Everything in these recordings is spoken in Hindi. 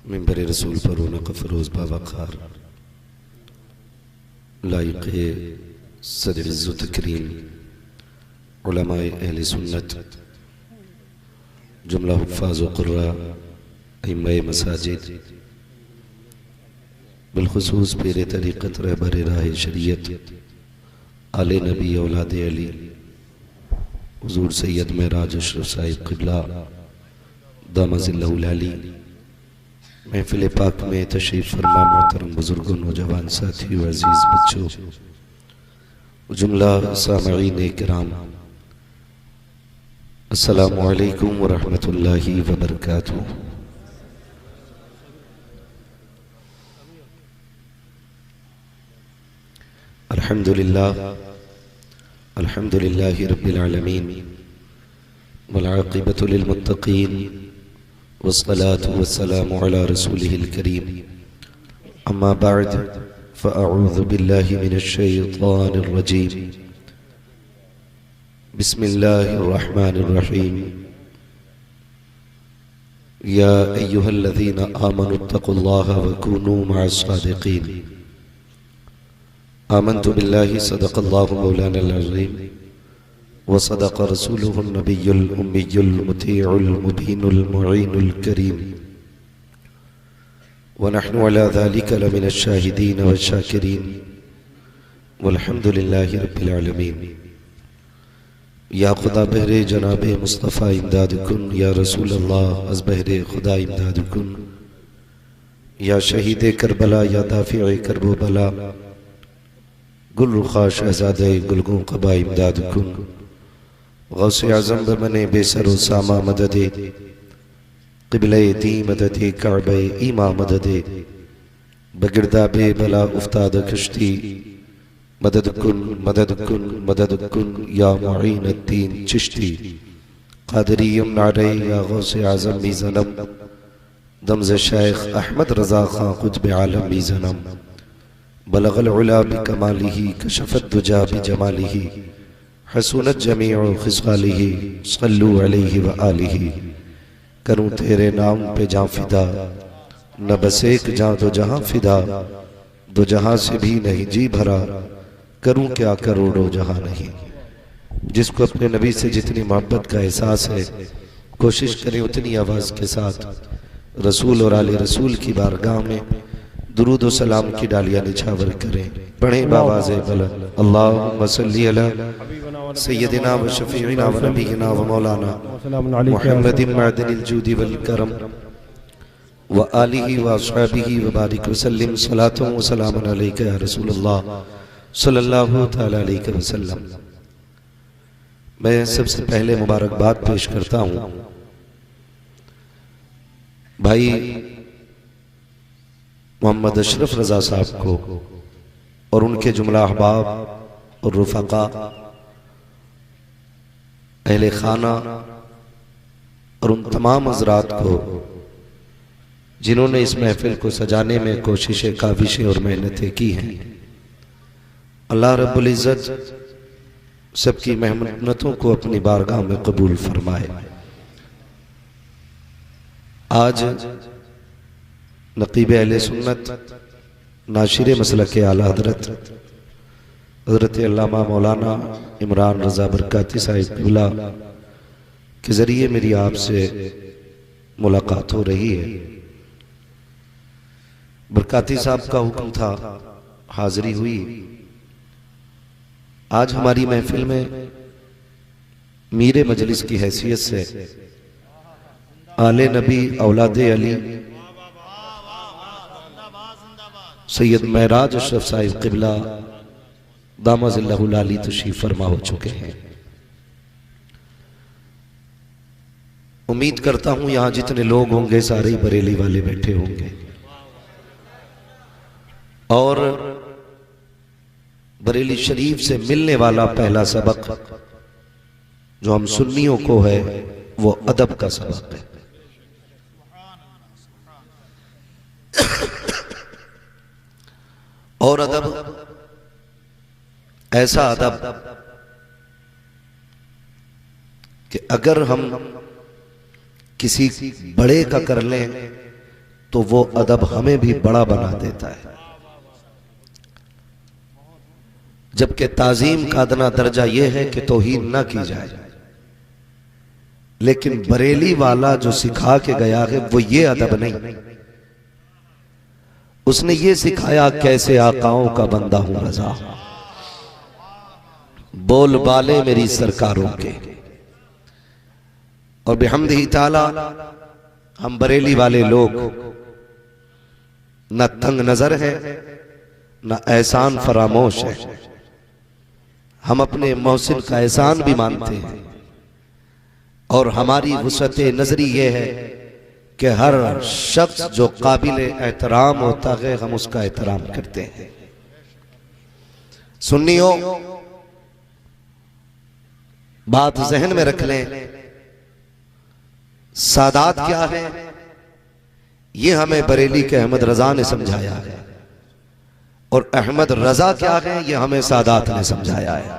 मिंबर रसूल पर रौनक फ़रोज़ बावक़ार लाइक़ सदर इज़्ज़त तकरीम उलमाए अहले सुन्नत जुमला हुफ़्फ़ाज़ व क़ुर्रा अइम्माए मसाजिद बिलख़ुसूस पीर तरीक़त रहबर राह शरीयत आले नबी औलाद अली हुज़ूर सैयद महराज अशरफ साहिब क़िबला दामज़िल्लहुल अली महफ़िल पाक में तशरीफ़ फरमा मोहतरम बुज़ुर्गों, नौजवान साथियों, अज़ीज़ बच्चों, जुमला सामईन किराम, अस्सलामु अलैकुम व रहमतुल्लाहि व बरकातुहू। अल्हम्दुलिल्लाहि रब्बिल आलमीन वल आक़िबतु लिल मुत्तक़ीन वस्सलातु वस्सलामु अला रसूलिहिल करीम। अम्मा बअद फ़अऊज़ु बिल्लाहि मिनश शैतानिर रजीम। बिस्मिल्लाहिर रहमानिर रहीम। या अय्युहल्लज़ीना आमनुत्तक़ुल्लाहा व कूनू मअस सादिक़ीन। आमन्तु बिल्लाहि सदक़ल्लाहु मौलानल अज़ीम व सदक़ रसूलुहुन नबियुल उम्मियुल मुतीउल मुबीनुल मुईनुल करीम व नहनु अला ज़ालिका लमिनश शाहिदीन व शाकिरीन वल्हम्दुलिल्लाहि रब्बिल आलमीन। या खुदा बहरे जनाबे मुस्तफ़ा इमदाद कुन, या रसूल अल्लाह अज़ बहरे खुदा इमदाद कुन, या शहीद करबला, या दाफ़िए करबो बला, गुल रुखा शहज़ादे गुलगों क़बा इमदाद कुन, गौसे आज़म बमने बेसरो सामा मददे, क़िबले दी मददे, काबे ईमा मददे, बगिरदा बे बला उफ्ताद कश्ती, मदद कुन मदद कुन मदद कुन, या मुईन अद्दीन चिश्ती, क़ादिरियुम नारे, या गौसे आज़म भी ज़नम, दमज़ शेख अहमद रज़ा खां क़ुत्ब आलम भी ज़नम, बलगल उला बिकमालिही कशफ़त दुजा बिजमालिही, हसूनत जमीउ खिसालिही, सल्लु अलैहि व आलिही। करूँ तेरे नाम पे जाँ फिदा, न बस एक जाँ दो जहाँ फिदा, दो जहाँ से भी नहीं जी भरा, करूँ क्या करोड़ों जहाँ नहीं। जिसको अपने नबी से जितनी मोहब्बत का एहसास है, कोशिश करें उतनी आवाज़ के साथ रसूल और आले रसूल की बारगाह में दुरूद व सलाम की डालियाँ निछावर करें। पढ़ें बावाज़े बुलंद, अल्लाहुम्मा सल्ली अला सय्यदिना व शफ़ीइना व नबीना व मौलाना मुहम्मदिन मअदनिल जूदि वल करम व आलिहि व अस्हाबिहि व बारिक व सल्लिम सलातुन व सलामुन अलैका या रसूलल्लाह सल्लल्लाहु तआला अलैहि वसल्लम। मैं सबसे पहले मुबारकबाद पेश करता हूँ भाई मोहम्मद अशरफ रज़ा साहब को और उनके जुमला अहबाब और रुफ़क़ा, अहले खाना और उन तमाम हज़रात को जिन्होंने इस महफिल को सजाने में कोशिशें, काविशें और मेहनतें की हैं। अल्लाह रब्बुल इज़्ज़त सबकी मेहनतों को अपनी बारगाह में कबूल फरमाए। आज नक़ीब अहले सुन्नत नाशिर मसलक आला हज़रत अल्लामा मौलाना इमरान रज़ा बरकाती साहिब क़िबला के ज़रिए मेरी आपसे मुलाकात हो रही है। बरकाती साहब का हुक्म था, हाज़री हुई। आज हमारी महफिल में मीरे मजलिस की हैसियत से आले नबी औलादे अली सैयद महराज अशरफ साहिब क़िबला दामज़िल्लहुल अली तशरीफ़ फरमा हो चुके हैं। उम्मीद करता हूँ यहाँ जितने लोग होंगे सारे ही बरेली वाले बैठे होंगे और बरेली शरीफ से मिलने वाला पहला सबक जो हम सुन्नियों को है वो अदब का सबक है। और अदब ऐसा अदब कि अगर हम किसी बड़े का कर लें तो वो अदब हमें भी बड़ा बना देता है। जबकि ताजीम का अदना दर्जा यह है कि तौहीन ना की जाए, लेकिन बरेली वाला जो सिखा के गया है वो ये अदब नहीं, उसने ये सिखाया कैसे आकाओं का बंदा हूं रजा, बोल बाले मेरी सरकारों के। और बिहम्दिही ताला हम बरेली वाले लोग न तंग नजर है न एहसान फरामोश है। हम अपने मोहसिन का एहसान भी मानते हैं और हमारी वुसअत नजरी ये है कि हर शख्स जो काबिल एहतराम होता है हम उसका एहतराम करते हैं। सुन्नियों, बात जहन में रख लें, सादात क्या है ये हमें बरेली के अहमद रजा ने समझाया है, और अहमद रजा क्या है ये हमें सादात ने समझाया है।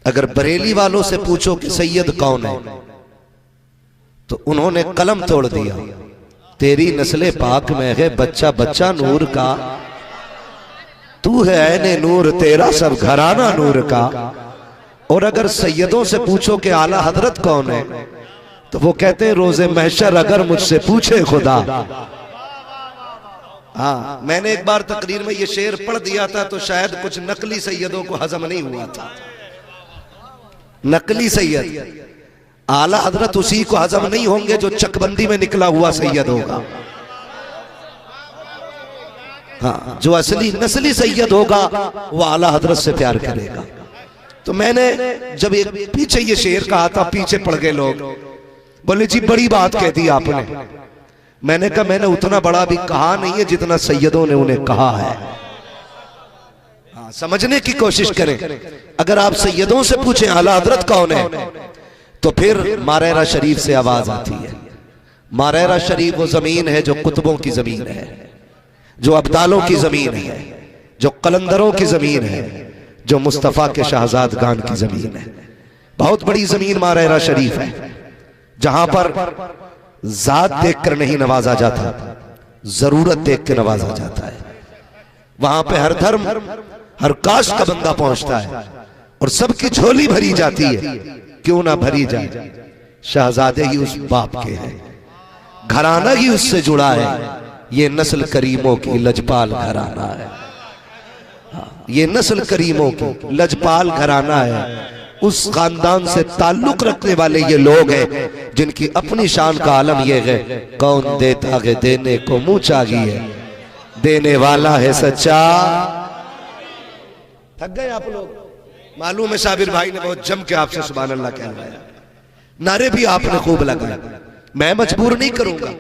अगर बरेली वालों से पूछो कि सैयद कौन है तो उन्होंने कलम तोड़ दिया, तेरी नस्ले पाक में है बच्चा बच्चा नूर का, तू है ऐने नूर तेरा सब घराना नूर का। और अगर सैयदों से पूछो कि आला हजरत कौन है तो वो कहते हैं रोजे महशर अगर मुझसे पूछे खुदा। हाँ, मैंने एक बार तकरीर में ये शेर पढ़ दिया था तो शायद कुछ नकली सैयदों को हजम नहीं हुआ था। नकली सैयद, आला हजरत उसी को हजम नहीं होंगे जो चकबंदी में निकला हुआ सैयद होगा। हाँ, जो असली नस्ली सैयद होगा वो आला हजरत से प्यार करेगा। तो मैंने जब एक पीछे ये शेर कहा था, पीछे पड़ गए लोग, बोले जी बड़ी बात कह दी आपने। मैंने कहा मैंने उतना बड़ा भी कहा नहीं है जितना सैयदों ने उन्हें कहा है। हाँ, समझने की कोशिश करें। अगर आप सैयदों से पूछें आला हजरत कौन है तो फिर मारेरा शरीफ से आवाज आती है। मारेरा शरीफ वो जमीन है जो कुतुबों की जमीन है, जो अब्दालों की जमीन है, जो कलंदरों की जमीन है, जो मुस्तफा के शहजादगान की जमीन है। बहुत बड़ी जमीन मारेरा शरीफ है, जहां पर जात देखकर नहीं नवाजा जाता, जरूरत देख के नवाजा जाता है। वहां पे हर धर्म हर कास्ट का बंदा पहुंचता है और सबकी झोली भरी जाती है। क्यों ना भरी जाए, शहजादे ही उस बाप के हैं, घराना ही उससे जुड़ा है। ये नस्ल करीमों की लजपाल घराना है। ये नस्ल करीमों की लजपाल घराना है। उस खानदान से ताल्लुक रखने वाले ये लोग हैं जिनकी अपनी शान का आलम यह है, कौन देता है देने को मुंह चाही है, देने वाला है सच्चा। थक गए आप लोग? मालूम है साबिर भाई ने बहुत जम के आपसे सुभान अल्लाह कहवाया, नारे भी आपने खूब लगाए। मैं मजबूर नहीं करूंगा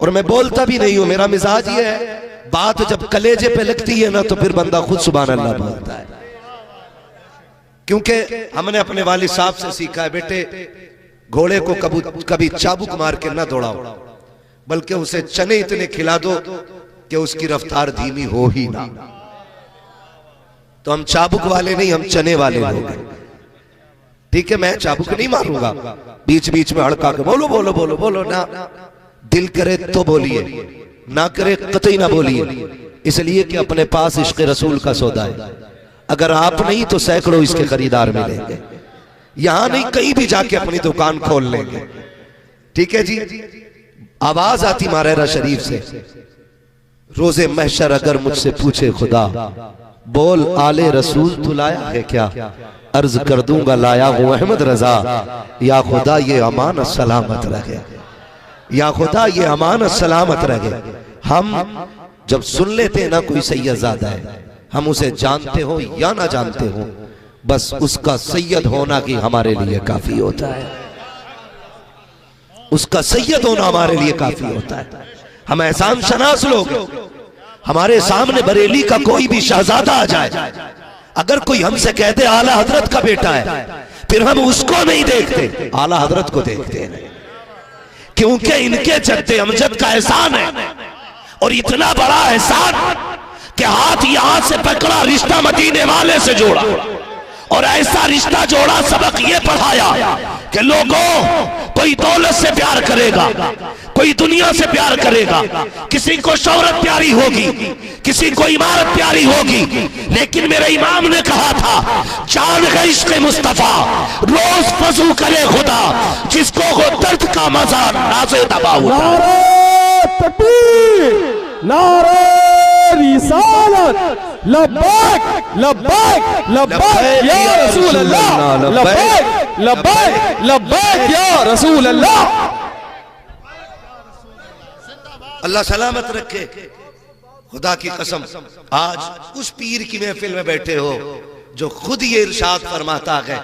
और मैं बोलता भी नहीं हूं। मेरा मिजाज ये है, बात जब कलेजे पे लगती है ना तो फिर बंदा खुद सुभान अल्लाह बोलता है। क्योंकि हमने अपने वालिद साहब से सीखा है, बेटे घोड़े को कभी चाबुक मार के ना दौड़ाओ, बल्कि उसे चने इतने खिला दो कि उसकी रफ्तार धीमी हो ही ना। तो हम चाबुक वाले नहीं, हम चने वाले लोग हैं। ठीक है, मैं चाबुक नहीं मारूंगा, बीच बीच में हड़का के बोलो बोलो बोलो बोलो ना, दिल करे तो बोलिए, ना करे कतई ना बोलिए, इसलिए कि अपने पास इश्क रसूल का सौदा है। अगर आप नहीं तो सैकड़ों इसके खरीदार मिलेंगे। यहां नहीं कहीं भी जाके अपनी दुकान खोल लेंगे। ठीक है जी। आवाज आती मारेरा शरीफ से, रोजे महशर अगर मुझसे पूछे खुदा, बोल आले रसूल तू लाया है क्या, अर्ज कर दूंगा लाया हूं अहमद रजा। या खुदा ये अमानत सलामत रहे, या खुदा ये अमानत सलामत रहे। हम जब सुन लेते ना कोई सैयदजादा है, हम उसे जानते हो या ना जानते हो, बस उसका सैयद होना ही हमारे लिए काफी होता है। उसका सैयद होना हमारे लिए काफी होता है। हम एहसान शनास लोग, हमारे सामने बरेली का कोई भी शहजादा आ जाए, अगर कोई हमसे कहते आला हजरत का बेटा है, फिर हम उसको नहीं देखते, आला हजरत को देखते हैं। क्योंकि इनके जद्दे अमजद का एहसान है, और इतना बड़ा एहसान कि हाथ यहां से पकड़ा, रिश्ता मदीने वाले से जोड़ा, और ऐसा रिश्ता जोड़ा, सबक ये पढ़ाया कि लोगों कोई दौलत से प्यार करेगा, कोई दुनिया से प्यार करेगा, किसी को शोहरत प्यारी होगी, किसी को इमारत प्यारी होगी, लेकिन मेरे इमाम ने कहा था जान है इश्क़ मुस्तफा रोज फजू करे खुदा जिसको हो दर्द का मजा नाज़े दबा हुआ। नारे रिसालत लब्बैक लब्बैक लब्बैक या रसूल अल्लाह, लब्बैक लब्बैक लब्बैक या रसूल अल्लाह। अल्लाह सलामत रखे। खुदा की कसम आज उस पीर की महफिल में बैठे हो जो खुद ये इरशाद फरमाता है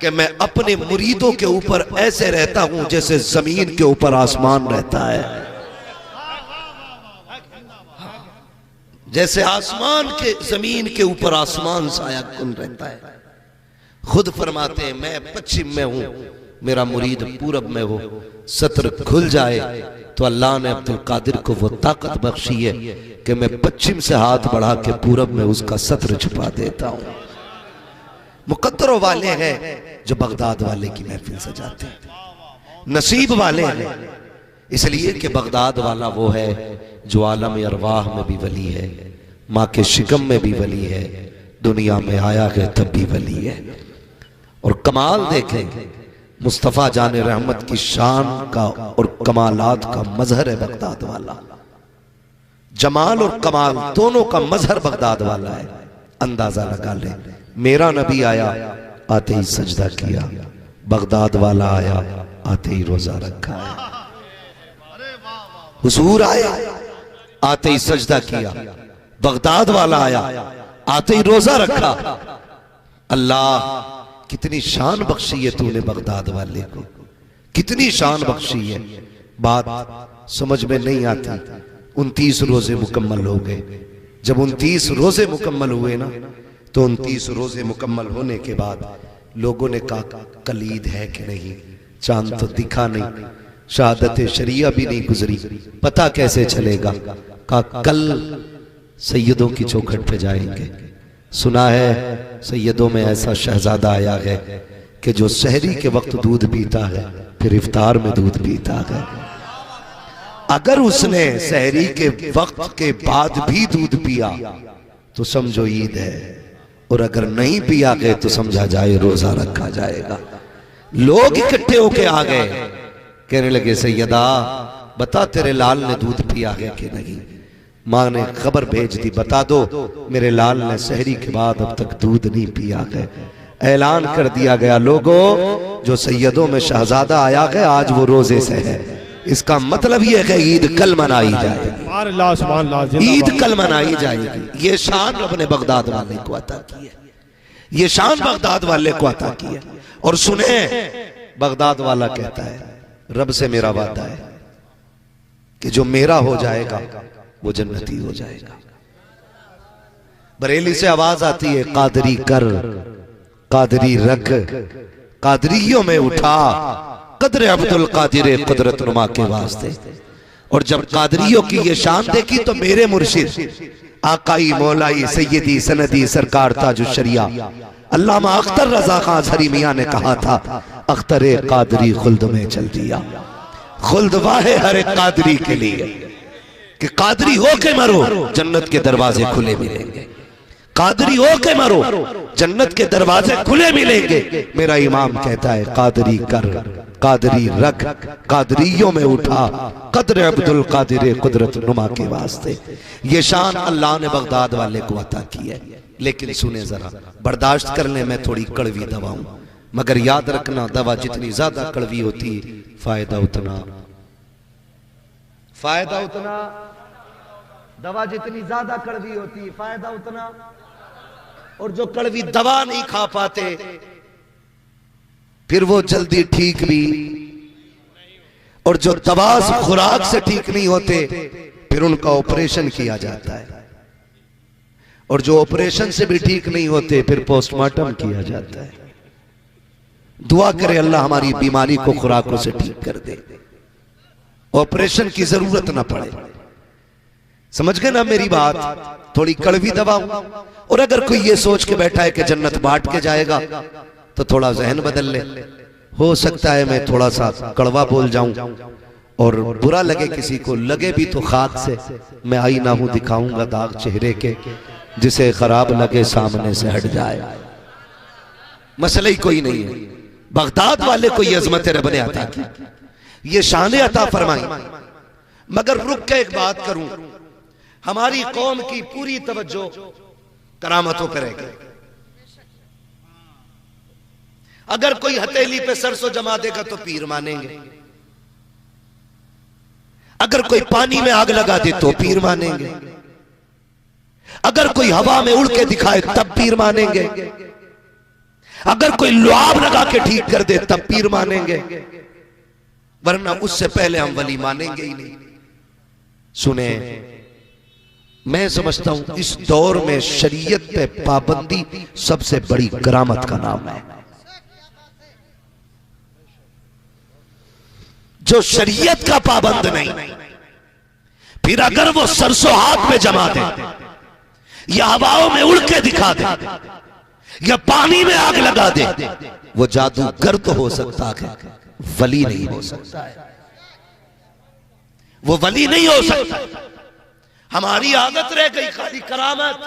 कि मैं अपने मुरीदों के ऊपर ऐसे रहता हूं जैसे जमीन के ऊपर आसमान रहता है, जैसे आसमान के जमीन के ऊपर आसमान साया कुन रहता है। खुद फरमाते हैं मैं पश्चिम में हूं, मेरा मुरीद पूरब में हो, सत्र खुल जाए तो अल्लाह ने अब्दुल कादिर को वो ताकत बख्शी है कि मैं पश्चिम से हाथ बढ़ा के पूरब में उसका सत्र छुपा देता हूं। मुकद्दरों वाले हैं जो बगदाद वाले की महफिल सजाते हैं, नसीब वाले हैं इसलिए कि बगदाद वाला वो है जो आलम अरवाह में भी वली है, माँ के शिकम में भी वली है, दुनिया में आया है तब भी वली है। और कमाल देखें मुस्तफ़ा जाने रहमत की शान का और कमालात का मजहर है बगदाद वाला, जमाल और कमाल दोनों का मजहर बगदाद वाला है। अंदाजा लगा ले, मेरा नबी आया आते ही सजदा किया, बगदाद वाला आया आते ही रोजा रखा है। हुजूर आया आते ही सजदा किया, बगदाद वाला आया आते ही रोजा रखा। अल्लाह कितनी शान बख्शी है तूने बगदाद वाले को, कितनी शान बख्शी है। बात समझ में नहीं आती। 29 रोजे मुकम्मल हो गए। जब 29 रोजे मुकम्मल हुए ना तो 29 रोजे मुकम्मल होने के बाद लोगों ने कहा कल ईद है कि नहीं, चांद तो दिखा नहीं, शहादत शरिया भी नहीं गुजरी, पता कैसे चलेगा। कहा कल सैयदों की चौखट पे जाएंगे। सुना है सैयदों में ऐसा शहजादा आया है कि जो सहरी के वक्त दूध पीता है फिर इफ्तार में दूध पीता है। अगर उसने सहरी के वक्त के बाद भी दूध पिया तो समझो ईद है, और अगर नहीं पिया गए तो समझा जाए रोजा रखा जाएगा। लोग इकट्ठे होके आ गए, कहने लगे सैयदा बता तेरे लाल ने दूध पिया है कि नहीं। माँ ने खबर भेज दी, बता दो मेरे लाल ने सहरी के बाद अब तक दूध नहीं पिया है। ऐलान कर दिया गया लोगों जो सैयदों में शहजादा आया है आज वो रोजे से है। इसका मतलब ये है ईद कल मनाई जाएगी, ईद कल मनाई जाएगी। ये शान रब ने बगदाद वाले को अता की है, ये शान बगदाद वाले को अता की है। और सुने बगदाद वाला कहता है रब से मेरा वादा है कि जो मेरा हो जाएगा वो जन्नती हो जाएगा। बरेली से आवाज आती है कादरी कर कादरी रख, कादरियों में उठा कदर अब्दुल कादिर कुदरत नुमा के वास्ते। और जब कादरियों की ये शान देखी तो मेरे मुर्शिद आकाई मौलाई सैयदी सनदी सरकार ताजुश शरिया अल्लामा अख्तर रजा खान हरी मियां ने कहा था अख्तरे कादरी खुल्द में चल दिया। खुल्द वाहे हर एक कादरी के लिए कि कादरी हो के मरो जन्नत के दरवाजे खुले मिलेंगे, कादरी हो के मरो जन्नत के दरवाजे खुले मिलेंगे। मेरा इमाम कहता है कादरी कर कादरी रख, कादरियों में उठा कदर अब्दुल कादिर कुदरत नुमा के वास्ते। ये शान अल्लाह ने बगदाद वाले को अता की है। लेकिन सुने जरा, बर्दाश्त कर ले मैं थोड़ी कड़वी दवा हूं, मगर याद रखना दवा जितनी ज्यादा कड़वी होती फायदा उतना, फायदा उतना, दवा जितनी ज्यादा कड़वी होती फायदा उतना। और जो कड़वी दवा नहीं खा पाते फिर वो जल्दी ठीक भी, और जो दवा खुराक से ठीक नहीं होते फिर उनका ऑपरेशन किया जाता है, और जो ऑपरेशन से भी ठीक नहीं होते फिर पोस्टमार्टम किया जाता है। दुआ करे अल्लाह हमारी बीमारी को खुराकों से ठीक कर दे, ऑपरेशन की जरूरत ना पड़े। समझ गए ना मेरी बात? थोड़ी कड़वी दवा। और अगर कोई ये सोच के बैठा है कि जन्नत बांट के जाएगा तो थोड़ा जहन बदल ले। हो सकता है मैं थोड़ा सा कड़वा बोल जाऊं और बुरा लगे किसी को, लगे भी तो खाक से, मैं आईना हूं दिखाऊंगा दाग चेहरे के, जिसे खराब लगे सामने से हट जाए। मसला ही कोई नहीं है। बगदाद वाले को ये अजमत रब ने अता की, ये शान अता फरमाई। मगर रुक के एक बात करूं, हमारी कौम की पूरी तवज्जो करामतों पर रहेगी। अगर कोई हथेली पे सरसों जमा देगा तो पीर मानेंगे, अगर कोई पानी में आग लगा दे तो पीर मानेंगे, अगर कोई हवा में उड़ के दिखाए तब पीर मानेंगे, अगर कोई लुआब लगा के ठीक कर दे तब पीर मानेंगे, वरना उससे पहले हम वली मानेंगे ही नहीं। सुने, मैं समझता हूं इस दौर में शरीयत पे पाबंदी सबसे बड़ी करामत का नाम है। जो शरीयत का पाबंद नहीं, फिर अगर वो सरसों हाथ में जमा दे या हवाओं में उड़ के दिखा दे या पानी में आग लगा दे, वो जादूगर तो हो सकता है, वली नहीं हो सकता है। वो वली नहीं हो सकता। हमारी आदत रह गई खाली करामत,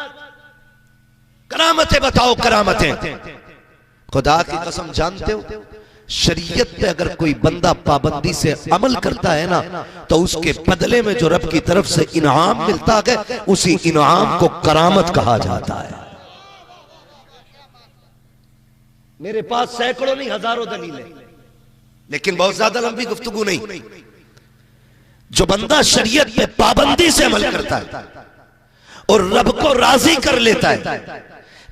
करामतें बताओ करामतें। खुदा की कसम, जानते हो शरीयत पे अगर कोई बंदा पाबंदी से अमल करता है ना, तो उसके बदले में जो रब की तरफ से इनाम मिलता है, उसी इनाम को करामत कहा जाता है। मेरे पास सैकड़ों नहीं हजारों दलीलें, लेकिन बहुत ज्यादा लंबी गुफ्तगू नहीं। जो बंदा शरीयत पे पाबंदी से अमल करता है और रब को राजी कर लेता है,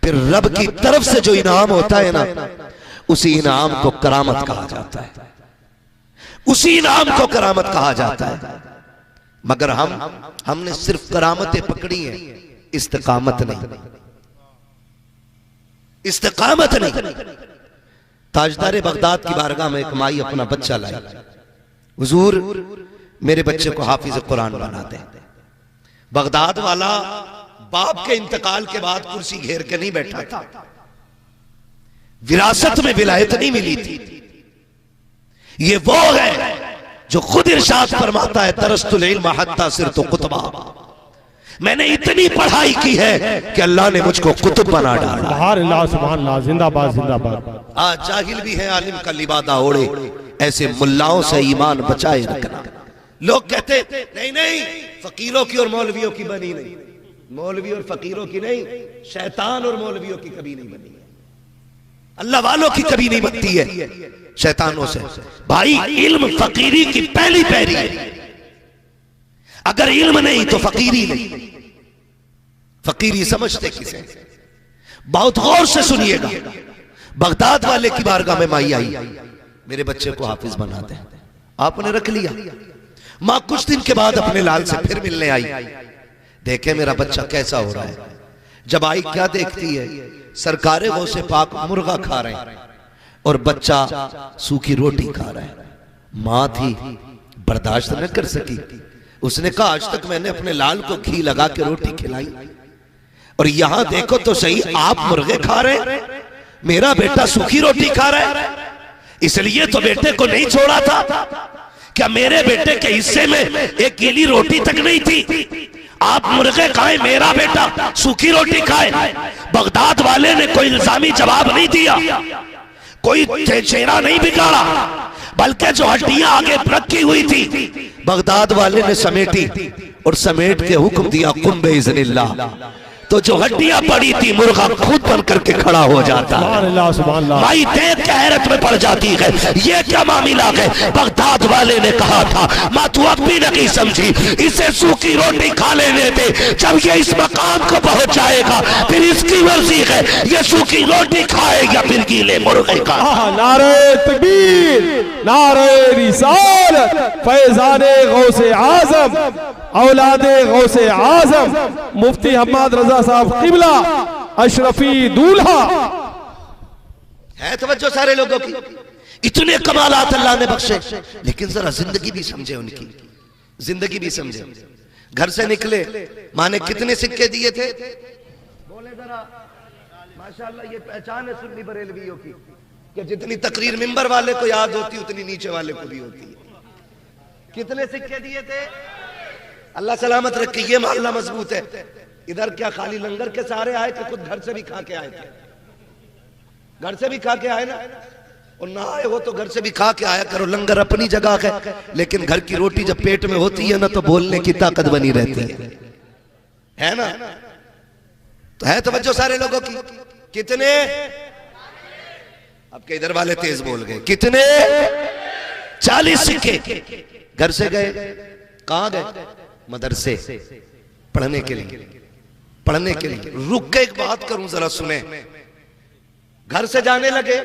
फिर रब की तरफ से जो इनाम होता है ना, उसी इनाम को करामत कहा जाता है, उसी इनाम को करामत कहा जाता है। मगर हमने सिर्फ करामतें पकड़ी हैं, इस्तिकामत नहीं, इस्तिकामत नहीं। ताजदार बगदाद की बारगाह में एक माई अपना बच्चा लाई, हुजूर मेरे बच्चे को हाफिज कुरान बना दे। बगदाद वाला बाप के इंतकाल के बाद कुर्सी घेर के नहीं बैठा था, विरासत में विलायत नहीं मिली थी। ये वो है जो खुद इरशाद फरमाता है, तरस्तुल इल्म हत्ता सिरतु कुतबा, मैंने इतनी पढ़ाई की है कि अल्लाह ने मुझको कुतुब बना डाला। सुभान अल्लाह, जिंदाबाद जिंदाबाद। आज जाहिल भी है आलिम का लिबादा ओढ़े, ऐसे मुल्लाओं से ईमान बचाए रखना। लोग कहते नहीं नहीं, फकीरों की और मौलवियों की बनी नहीं, मौलवी और फकीरों की नहीं, शैतान और मौलवियों की कभी नहीं बनी है, अल्लाह वालों की कभी नहीं बनती है, शैतानों से। भाई इल्म फकीरी की पहली पैरी है, अगर इल्म नहीं तो फकीरी नहीं। फकीरी समझते किसे? बहुत गौर से सुनिएगा। बगदाद वाले की बारगाह में माई आई, मेरे बच्चे को हाफिज बना दे। आपने रख लिया। मां कुछ दिन के बाद अपने लाल से फिर मिलने आई, देखे मेरा बच्चा कैसा हो रहा है। जब आई क्या देखती है, सरकारे गौ से पाक मुर्गा खा रहे हैं और बच्चा सूखी रोटी खा रहा है। मां थी, बर्दाश्त न कर सकी, उसने कहा आज तक मैंने अपने लाल को घी लगा के रोटी खिलाई और यहां देखो तो सही, आप मुर्गे खा रहे हैं, मेरा बेटा सूखी रोटी खा रहा है। इसलिए तो बेटे को नहीं छोड़ा था। क्या मेरे बेटे के हिस्से में एक गीली रोटी तक नहीं थी? आप मुर्गे खाए, मेरा बेटा सूखी रोटी खाए। बगदाद वाले ने कोई इल्जामी जवाब नहीं दिया, कोई चेहरा नहीं बिगाड़ा, बल्कि जो हड्डियां आगे रखी हुई थी बगदाद वाले ने समेटी और समेट के हुक्म दिया कुम बेइज़्निल्लाह। तो जो हड्डियां पड़ी थी, मुर्गा खुद बन करके खड़ा हो जाता है। भाई देख के हैरत में पड़ जाती है, ये क्या मामला है। बगदाद वाले ने कहा था, मां तू अब भी नहीं समझी, इसे सूखी रोटी खा लेने दे, जब ये इस मकाम को पहुंच जाएगा फिर इसकी मर्जी है, ये सूखी रोटी खाए या फिर गीले मुर्गे का। नारे तकबीर, नारे रिसालत, फैज़ाने गौसे आज़म, औलादे गौसे आज़म, मुफ्ती हम्माद रजा साहब किबला, अशरफी दूल्हा। है तवज्जो सारे लोगों की। इतने कमालात अल्लाह ने बख्शे, लेकिन जरा जिंदगी भी समझे, उनकी जिंदगी भी समझे। घर से निकले, माँ ने कितने सिक्के दिए थे? बोले जरा। माशाअल्लाह ये पहचान है सुन्नी बरेलवियों की कि जितनी तकरीर मिंबर वाले को याद होती उतनी नीचे वाले को भी होती है। कितने सिक्के दिए थे? अल्लाह सलामत रखे। ये मोहल्ला मजबूत है। इधर क्या खाली लंगर के सहारे आए कि खुद घर से भी खा के आए थे? घर से भी खा के आए ना, और ना आए हो तो घर से भी खा के आया करो। लंगर अपनी जगह है, लेकिन घर की रोटी जब पेट में होती है ना तो बोलने की ताकत बनी रहती है ना? तो है तवज्जो सारे लोगों की? कितने? अब के इधर वाले तेज बोल गए। कितने? 40 सिक्के। घर से गए, कहां गए? मदरसे पढ़ने के लिए। पढ़ने के लिए रुक के एक बात करूं, जरा सुने। घर से जाने लगे,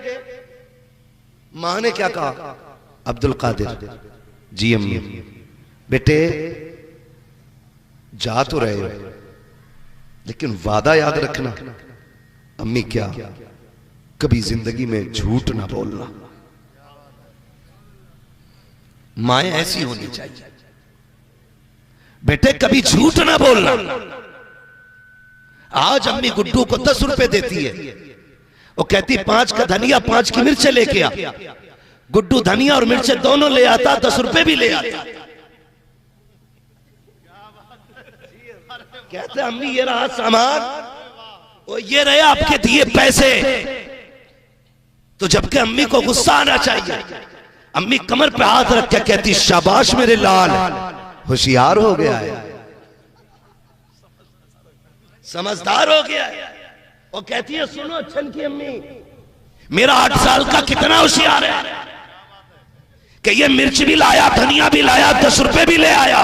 मां ने क्या कहा? अब्दुल कादिर जी अम्मी, बेटे जा तो रहे हो, लेकिन वादा याद रखना। अम्मी क्या? कभी जिंदगी में झूठ ना बोलना। माएं ऐसी होनी चाहिए, बेटे कभी झूठ ना बोलना। आज अम्मी गुड्डू को 10 रुपए देती है, वो कहती 5 का धनिया 5 की मिर्चें लेके आ। गुड्डू धनिया और मिर्चें दोनों ले आता, 10 रुपए भी ले आता। कहते अम्मी ये रहा सामान, और ये रहे आपके दिए पैसे। तो जबकि अम्मी को गुस्सा आना चाहिए, अम्मी कमर पे हाथ रख के कहती शाबाश मेरे लाल, होशियार हो गया है, समझदार हो गया है। और कहती है सुनो अच्छन की अम्मी, मेरा 8 साल का कितना होशियार है कि ये मिर्च भी लाया, धनिया भी लाया, 10 रुपए भी ले आया।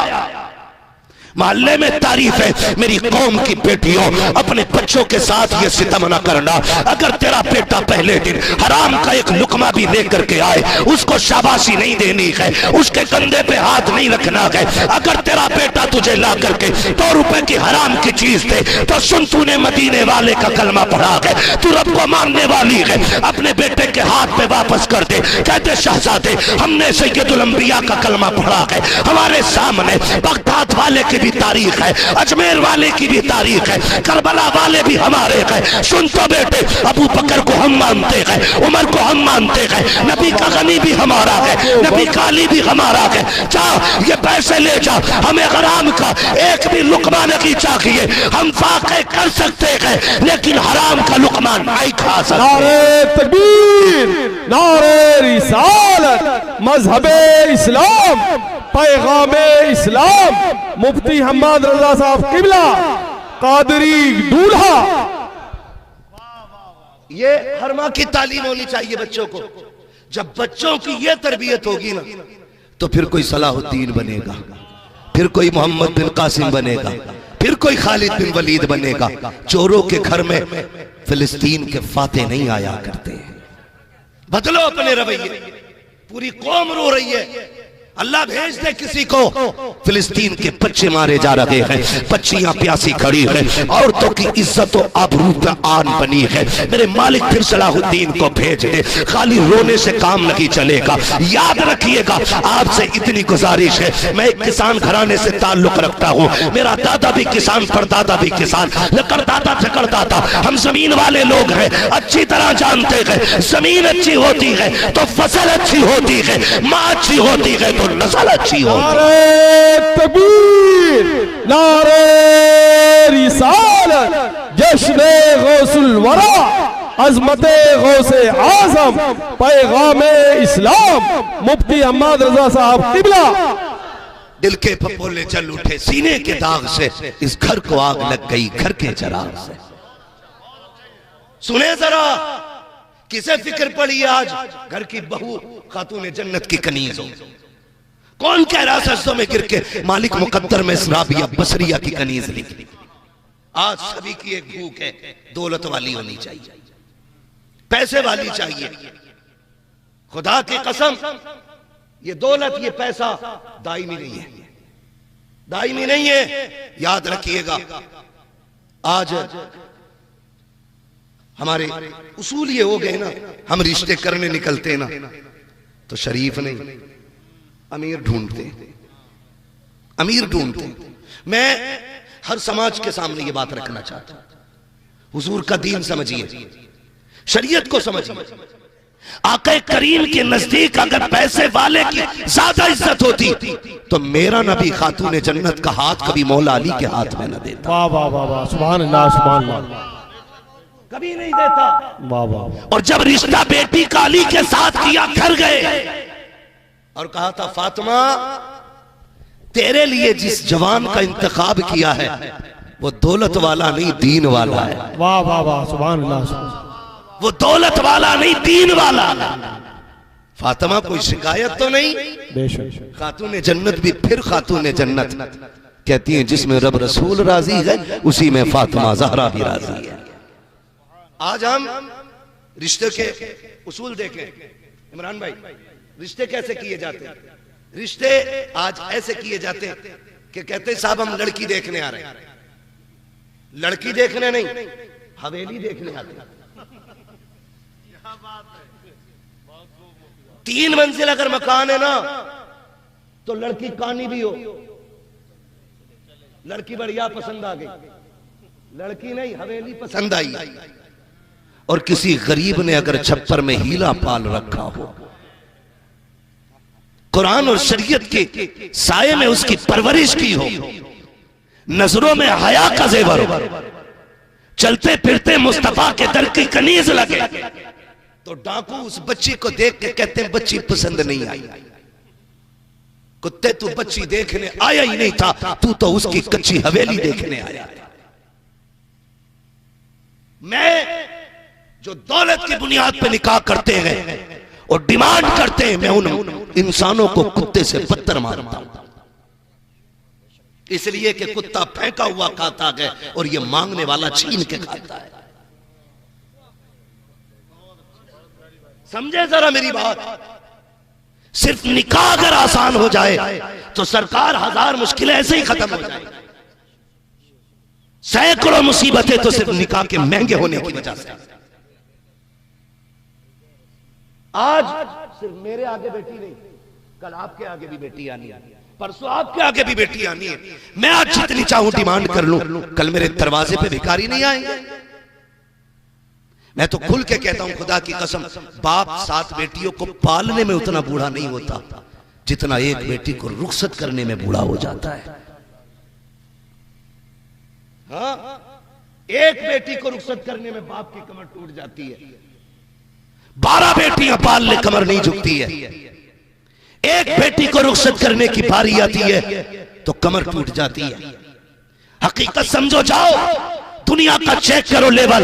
मोहल्ले में तारीफ है मेरी कौम की बेटियों, अपने बच्चों के साथ ये सितम न करना। अगर तेरा बेटा पहले दिन हराम का एक लुकमा भी लेकर के आए, उसको शाबाशी नहीं देनी है, उसके कंधे पे हाथ नहीं रखना है। अगर तेरा बेटा तुझे ला करके 2 रुपए की हराम की चीज दे, तो सुन तूने मदीने वाले का कलमा पढ़ा है, तू रब को मानने वाली है, अपने बेटे के हाथ पे वापस कर दे। कहते शहजादे हमने सैयदुल अंबिया का कलमा पढ़ा है, हमारे सामने बगदाद वाले की भी तारीख है, अजमेर वाले की भी तारीख है, करबला वाले भी हमारे हैं। सुन तो बेटे, अबू बकर को हम मानते हैं, उमर को हम मानते हैं, नबी का गनी भी हमारा है, नबी का अली भी हमारा है। जा ये पैसे ले जा, हमें हराम का एक भी लुकमा नहीं चाहिए। हम वाक़ई कर सकते हैं, लेकिन हराम का लुकमा नहीं खा सकते। नारे तकबीर, नारे रिसालत, मजहबे इस्लाम, पैगामे इस्लाम, मुफ्ती हम्माद रजा साहब किबला कादरी दूल्हा। ये हर माँ की तालीम होनी चाहिए बच्चों को। जब बच्चों की ये तरबियत होगी ना, तो फिर कोई सलाहुद्दीन बनेगा, फिर कोई मोहम्मद बिन कासिम बनेगा, फिर कोई खालिद बिन वलीद बनेगा। चोरों के घर में फिलिस्तीन के फाते नहीं आया करते। बदलो अपने रवैये। पूरी कौम रो रही है, अल्लाह भेज दे किसी को। फिलिस्तीन के बच्चे मारे जा रहे हैं, बच्चियां प्यासी खड़ी हैं, औरतों की इज्जत और आबरू पे आन बनी है। मेरे मालिक फिर सलाहुद्दीन को भेज दे। खाली रोने से काम नहीं चलेगा। याद रखिएगा, आपसे इतनी गुजारिश है, मैं एक किसान घराने से ताल्लुक रखता हूँ। मेरा दादा भी किसान, परदादा भी किसान, लकड़दाता झकड़दाता, हम जमीन वाले लोग हैं, अच्छी तरह जानते हैं। जमीन अच्छी होती है तो फसल अच्छी होती है, माँ अच्छी होती है तो नस्ल अच्छी हो। नारे तकबीर, नारे रिसालत, जश्ने गौसुल वरा, अज़मते गौसे आज़म, पैगामे इस्लाम, मुफ्ती हम्माद रजा साहब किबला। दिल के फपोले जल उठे सीने के दाग से, इस घर को आग लग गई घर के चराग से। सुने जरा, किसे फिक्र पड़ी आज घर की बहू खातून जन्नत की कनीज हो? कौन कह रहा सजदों में गिर के मालिक मुकद्दर में राबिया बसरिया की कनीज निकली? आज सभी की एक भूख है, दौलत वाली होनी चाहिए, पैसे वाली चाहिए। खुदा की कसम, ये दौलत ये पैसा दायमी नहीं है, दायमी नहीं है। याद रखिएगा, आज हमारे उसूल ये हो गए ना, हम रिश्ते करने निकलते ना तो शरीफ नहीं अमीर ढूंढते, अमीर ढूंढते। मैं हर समाज के सामने ये बात रखना चाहता हूं, हुजूर का दीन समझिए, शरीयत को समझिए। आका करीम के नजदीक अगर पैसे वाले की ज्यादा इज्जत होती तो मेरा नबी खातून जन्नत का हाथ कभी मौला अली के हाथ में न देता। वाह वाह वाह वाह, सुभान अल्लाह सुभान अल्लाह, कभी नहीं देता। वाह वाह। और जब रिश्ता बेटी का अली के साथ किया, घर गए और कहा था फातिमा तेरे लिए जिस जवान का इंतखाब किया है वो दौलत वाला नहीं दीन वाला है। वाह वाह वाह, सुभान अल्लाह, वो दौलत वाला नहीं दीन वाला। फातिमा कोई शिकायत तो नहीं। बेशक खातून जन्नत भी फिर खातून जन्नत कहती हैं जिसमें रब रसूल राजी है उसी में फातिमा ज़हरा भी राजी है। आज हम रिश्ते के उसूल देखें। इमरान भाई, रिश्ते कैसे किए जाते हैं? रिश्ते आज ऐसे किए जाते हैं कि कहते साहब हम लड़की देखने आ रहे हैं। लड़की देखने नहीं, हवेली देखने आते हैं। 3 मंजिल अगर मकान है ना तो लड़की कानी भी हो, लड़की बढ़िया पसंद आ गई, लड़की नहीं हवेली पसंद आई। और किसी गरीब ने अगर छप्पर में हीला पाल रखा हो, कुरान और शरीयत के साये में उसकी परवरिश की हो, नजरों में हया का जेवर हो, चलते फिरते मुस्तफा के दर की कनीज लगे तो डाकू उस बच्ची को देख के कहते हैं बच्ची पसंद नहीं आई। कुत्ते तू बच्ची देखने आया ही नहीं था, तू तो उसकी कच्ची हवेली देखने आया। मैं जो दौलत की बुनियाद पे निकाह करते हैं और डिमांड करते हैं, मैं उन इंसानों को कुत्ते से बदतर मानता हूं। इसलिए कि कुत्ता फेंका हुआ खाता है और ये मांगने वाला छीन के खाता है। समझे जरा मेरी बात। सिर्फ निकाह अगर आसान हो जाए तो सरकार 1000 मुश्किलें ऐसे ही खत्म हो जाए। सैकड़ों मुसीबतें तो सिर्फ निकाह के महंगे होने की वजह से। आज सिर्फ मेरे आगे बेटी नहीं, कल आपके आगे भी बेटी आनी है, परसों आपके आगे भी बेटी आनी है। मैं आज जितनी चाहूं डिमांड कर लूं, कल मेरे दरवाजे पे भिखारी नहीं आएंगे। मैं तो खुल के कहता हूं खुदा की कसम, बाप 7 बेटियों को पालने में उतना बूढ़ा नहीं होता जितना एक बेटी को रुखसत करने में बूढ़ा हो जाता है। हाँ, एक बेटी को रुखसत करने में बाप की कमर टूट जाती है। 12 बेटियां पाल ले कमर नहीं झुकती है। एक बेटी को रुखसत करने की बारी आती है तो कमर टूट जाती है। हकीकत समझो, जाओ दुनिया का चेक करो लेवल।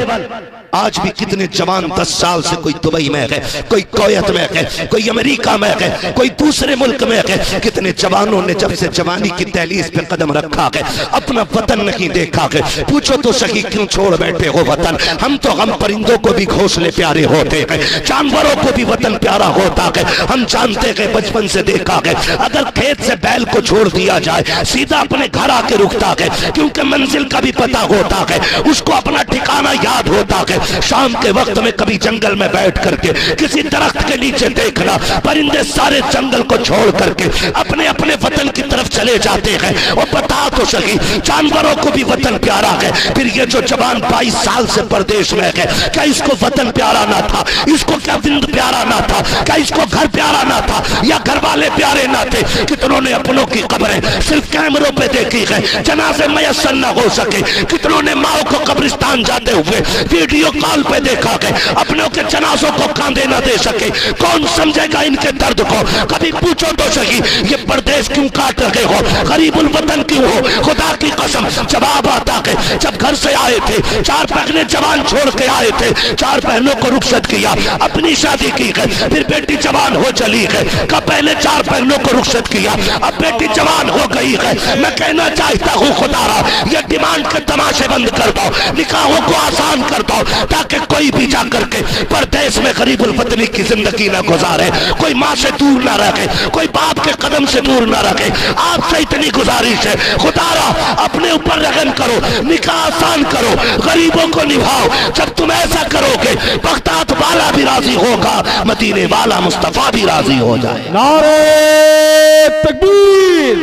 आज भी कितने जवान 10 साल से कोई दुबई में है, कोई कुवैत में है, कोई अमेरिका में है, कोई दूसरे मुल्क में है। कितने जवानों ने जब से जवानी की दहलीज पे कदम रखा है अपना वतन नहीं देखा है। पूछो तो सही क्यों छोड़ बैठे हो वतन? हम तो हम परिंदों को भी घोंसले प्यारे होते हैं, जानवरों को भी वतन प्यारा होता है। हम जानते हैं, बचपन से देखा है, अगर खेत से बैल को छोड़ दिया जाए सीधा अपने घर आके रुकता है, क्योंकि मंजिल का भी पता होता है, उसको अपना ठिकाना याद होता है। शाम के वक्त में कभी जंगल में बैठ करके किसी दरख्त के नीचे देखना, परिंदे सारे जंगल को छोड़ करके अपने अपने वतन की तरफ चले जाते हैं। और बता तो सही, जानवरों को भी वतन प्यारा है। फिर ये जो जवान 22 साल से परदेश में है, क्या इसको वतन प्यारा ना था? इसको क्या विंद प्यारा ना था? क्या इसको घर प्यारा ना था? या घर वाले प्यारे ना थे? कितनों ने अपनों की कब्रें सिर्फ कैमरों पे देखी है, जनाजे मयस्सर ना हो सके। कितनों ने माओ को कब्रिस्तान जाते हुए वीडियो कॉल पे देखा है, अपनों के जनाजों को कांधे न दे सके। कौन समझेगा इनके दर्द को? कभी पूछो तो सही, ये परदेश क्यों काट रहे हो? गरीबुल वतन क्यों हो? खुदा की कसम जवाब आता है, जब घर से आए थे 4 पहले जवान छोड़ के आए थे, 4 बहनों को रुखसत किया, अपनी शादी की है, फिर बेटी जवान हो चली है। कब पहले 4 बहनों को रुखसत किया, अब बेटी जवान हो गई है। मैं कहना चाहता हूँ खुदारा, ये डिमांड के तमाशे बंद कर दो, निकाहों को आसान कर दो, ताकि कोई भी जाकर के परदेश में गरीबुल वतनी की जिंदगी न गुजारे, कोई माँ से दूर न रखे, कोई बाप के कदम से दूर न रखे। आपसे इतनी गुजारिश है, खुदारा अपने ऊपर रहम करो, निकाह आसान करो, गरीबों को निभाओ। जब तुम ऐसा करोगे बगदाद वाला भी राजी होगा, मदीने वाला मुस्तफा भी राजी हो जाए। नारे तकबीर,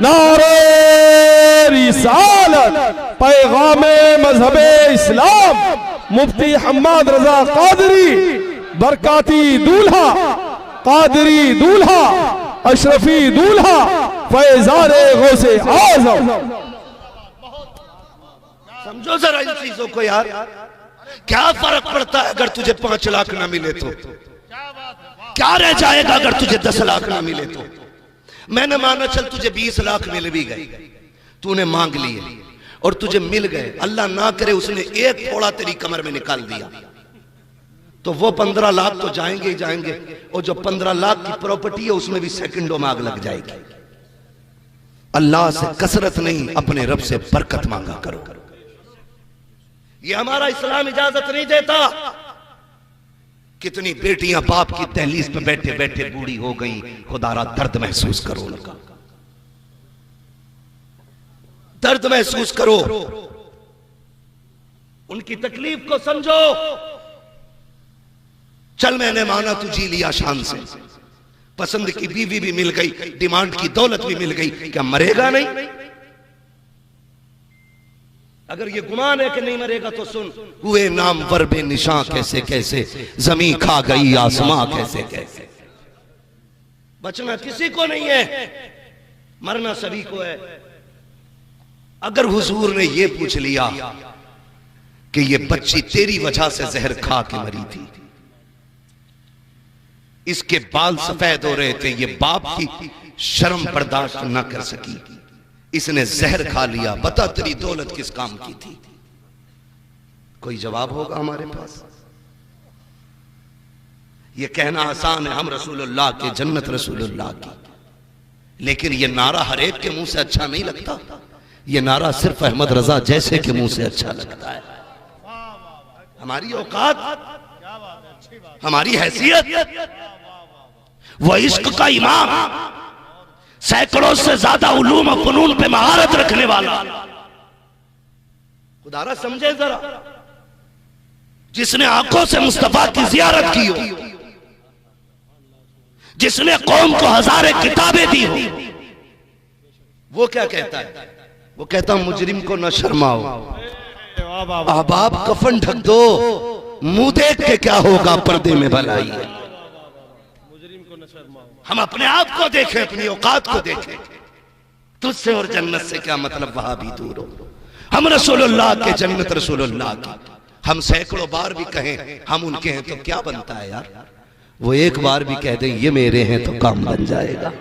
नारे रिसालत, पैगामे मजहबे इस्लाम, मुफ्ती हम्माद रजा कादरी बरकाती दूल्हा, कादरी दूल्हा, अशरफी दूल्हा, फैजाने गौसे आजम। समझो जरा इन चीजों को यार, क्या फर्क पड़ता है अगर तुझे 5 लाख ना मिले तो? क्या रह जाएगा अगर तुझे 10 लाख ना मिले तो? मैंने माना चल तुझे 20 लाख मिल भी गए, तूने मांग लिए और तुझे मिल गए, अल्लाह ना करे उसने एक थोड़ा तेरी कमर में निकाल दिया, तो वो 15 लाख तो जाएंगे ही जाएंगे, और जो 15 लाख की प्रॉपर्टी है उसमें भी सेकंडों में आग लग जाएगी। अल्लाह से कसरत नहीं, अपने रब से बरकत मांगा करो। ये हमारा इस्लाम इजाजत नहीं देता। कितनी बेटियां बाप की दहलीज पे बैठे बैठे बूढ़ी हो गई, खुदारा दर्द महसूस करो उनका, दर्द महसूस करो, उनकी तकलीफ को समझो। चल मैंने माना तू जी लिया शान से, पसंद की बीवी भी मिल गई, डिमांड की दौलत भी मिल गई, क्या मरेगा नहीं? अगर ये गुमान है कि नहीं मरेगा तो सुन, हुए नाम वर्बे निशां कैसे कैसे, जमीन खा गई आसमां कैसे कैसे। बचना किसी को नहीं है, मरना सभी को है। अगर हुजूर ने ये पूछ लिया कि ये बच्ची तेरी वजह से जहर खा के मरी थी, इसके बाल सफेद हो रहे थे, ये बाप की शर्म बर्दाश्त न कर सकी, इसने जहर खा लिया, बता तेरी दौलत किस काम की थी? कोई जवाब होगा हमारे पास? ये कहना आसान है, हम रसूलुल्लाह के, जन्नत रसूलुल्लाह की, लेकिन ये नारा हर एक के मुंह से अच्छा नहीं लगता। ये नारा सिर्फ अहमद रजा जैसे के मुंह से अच्छा लगता है। हमारी औकात, हमारी हैसियत, वो इश्क का इमाम, सैकड़ों से ज्यादा उलूम और फनून पे महारत रखने वाला, खुदारा समझे जरा, जिसने आंखों से मुस्तफा की जियारत की हो, जिसने कौम को हजारे किताबें दी हो, वो क्या कहता है? वो कहता मुजरिम को न शर्माओ, अहबाब कफन ढक दो, मुंह देख के क्या होगा पर्दे में भलाई है। हम अपने आप को देखें, अपनी औकात को देखें। तुझसे और जन्नत से क्या मतलब, वहां भी दूर हो। हम रसूलुल्लाह के, जन्नत रसूलुल्लाह की। हम सैकड़ों बार भी कहें हम उनके हैं तो क्या बनता है यार? वो एक बार भी कह दे ये मेरे हैं तो काम बन जाएगा।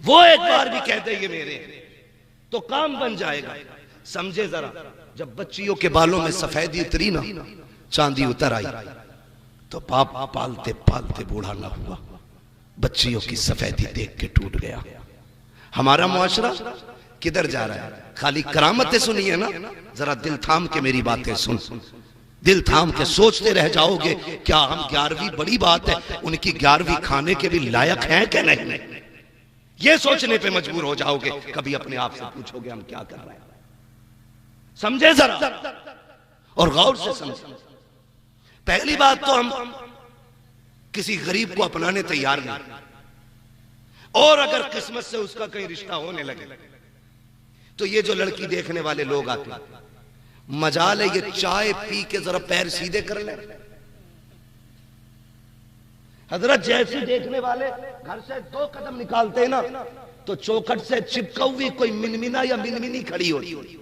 वो एक बार भी कह दे ये मेरे हैं तो काम बन जाएगा। समझे जरा, जब बच्चियों के बालों में सफेदी उतरी ना, चांदी उतर आई, तो बाप पालते पालते बूढ़ा ना हुआ, बच्चियों की सफेदी देख के टूट गया। हमारा मुआशरा किधर जा रहा है? खाली करामतें सुनिए ना, जरा दिल थाम के मेरी बातें सुन, दिल थाम के सोचते रह जाओगे क्या हम 11वीं बड़ी बात है, उनकी 11वीं खाने के भी लायक हैं कि नहीं? ये सोचने पे मजबूर हो जाओगे। कभी अपने आप से पूछोगे हम क्या कर रहे हैं? समझे जरा और गौर से समझे। पहली बात तो हम किसी गरीब को अपनाने तैयार नहीं, और अगर किस्मत से उसका कहीं रिश्ता होने लगे तो ये जो लड़की देखने वाले लोग आते हैं, मजाल है ये चाय पी के जरा पैर सीधे कर ले। हजरत जैसे देखने वाले घर से 2 कदम निकालते हैं ना, तो चौखट से चिपका हुई कोई मिनमिना या मिनमिनी खड़ी होती।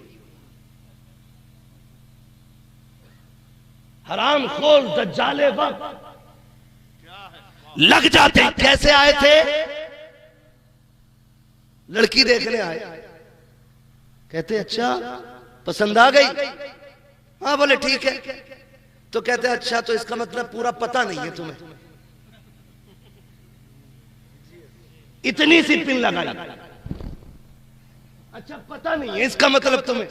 हराम खोल दज्जाले वक्त लग जाते। कैसे आए थे? लड़की देखने आए, कहते अच्छा पसंद आ गई? हाँ बोले ठीक है। तो कहते अच्छा तो इसका मतलब पूरा पता नहीं है तुम्हें, इतनी सी पिन लगाई। अच्छा पता नहीं है इसका मतलब तुम्हें?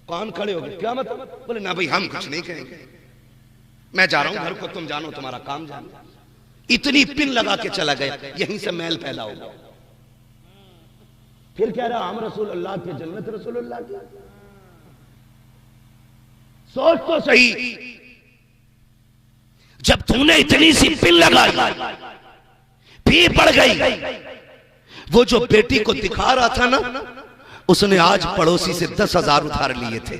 कौन खड़े हो गए? क्या मतलब? बोले ना भाई हम कुछ नहीं कहेंगे, मैं जा रहा हूं घर को, तुम जानो तुम्हारा काम जानो। इतनी पिन लगा के चला गया, यहीं से मैल फैला होगा। फिर कह रहा हम रसूलुल्लाह के, जन्नत रसूलुल्लाह की। सोच तो सही, जब तूने इतनी सी पिन लगाई, भी पड़ गई, वो जो बेटी को दिखा रहा था ना, उसने आज पड़ोसी से 10,000 उधार लिए थे,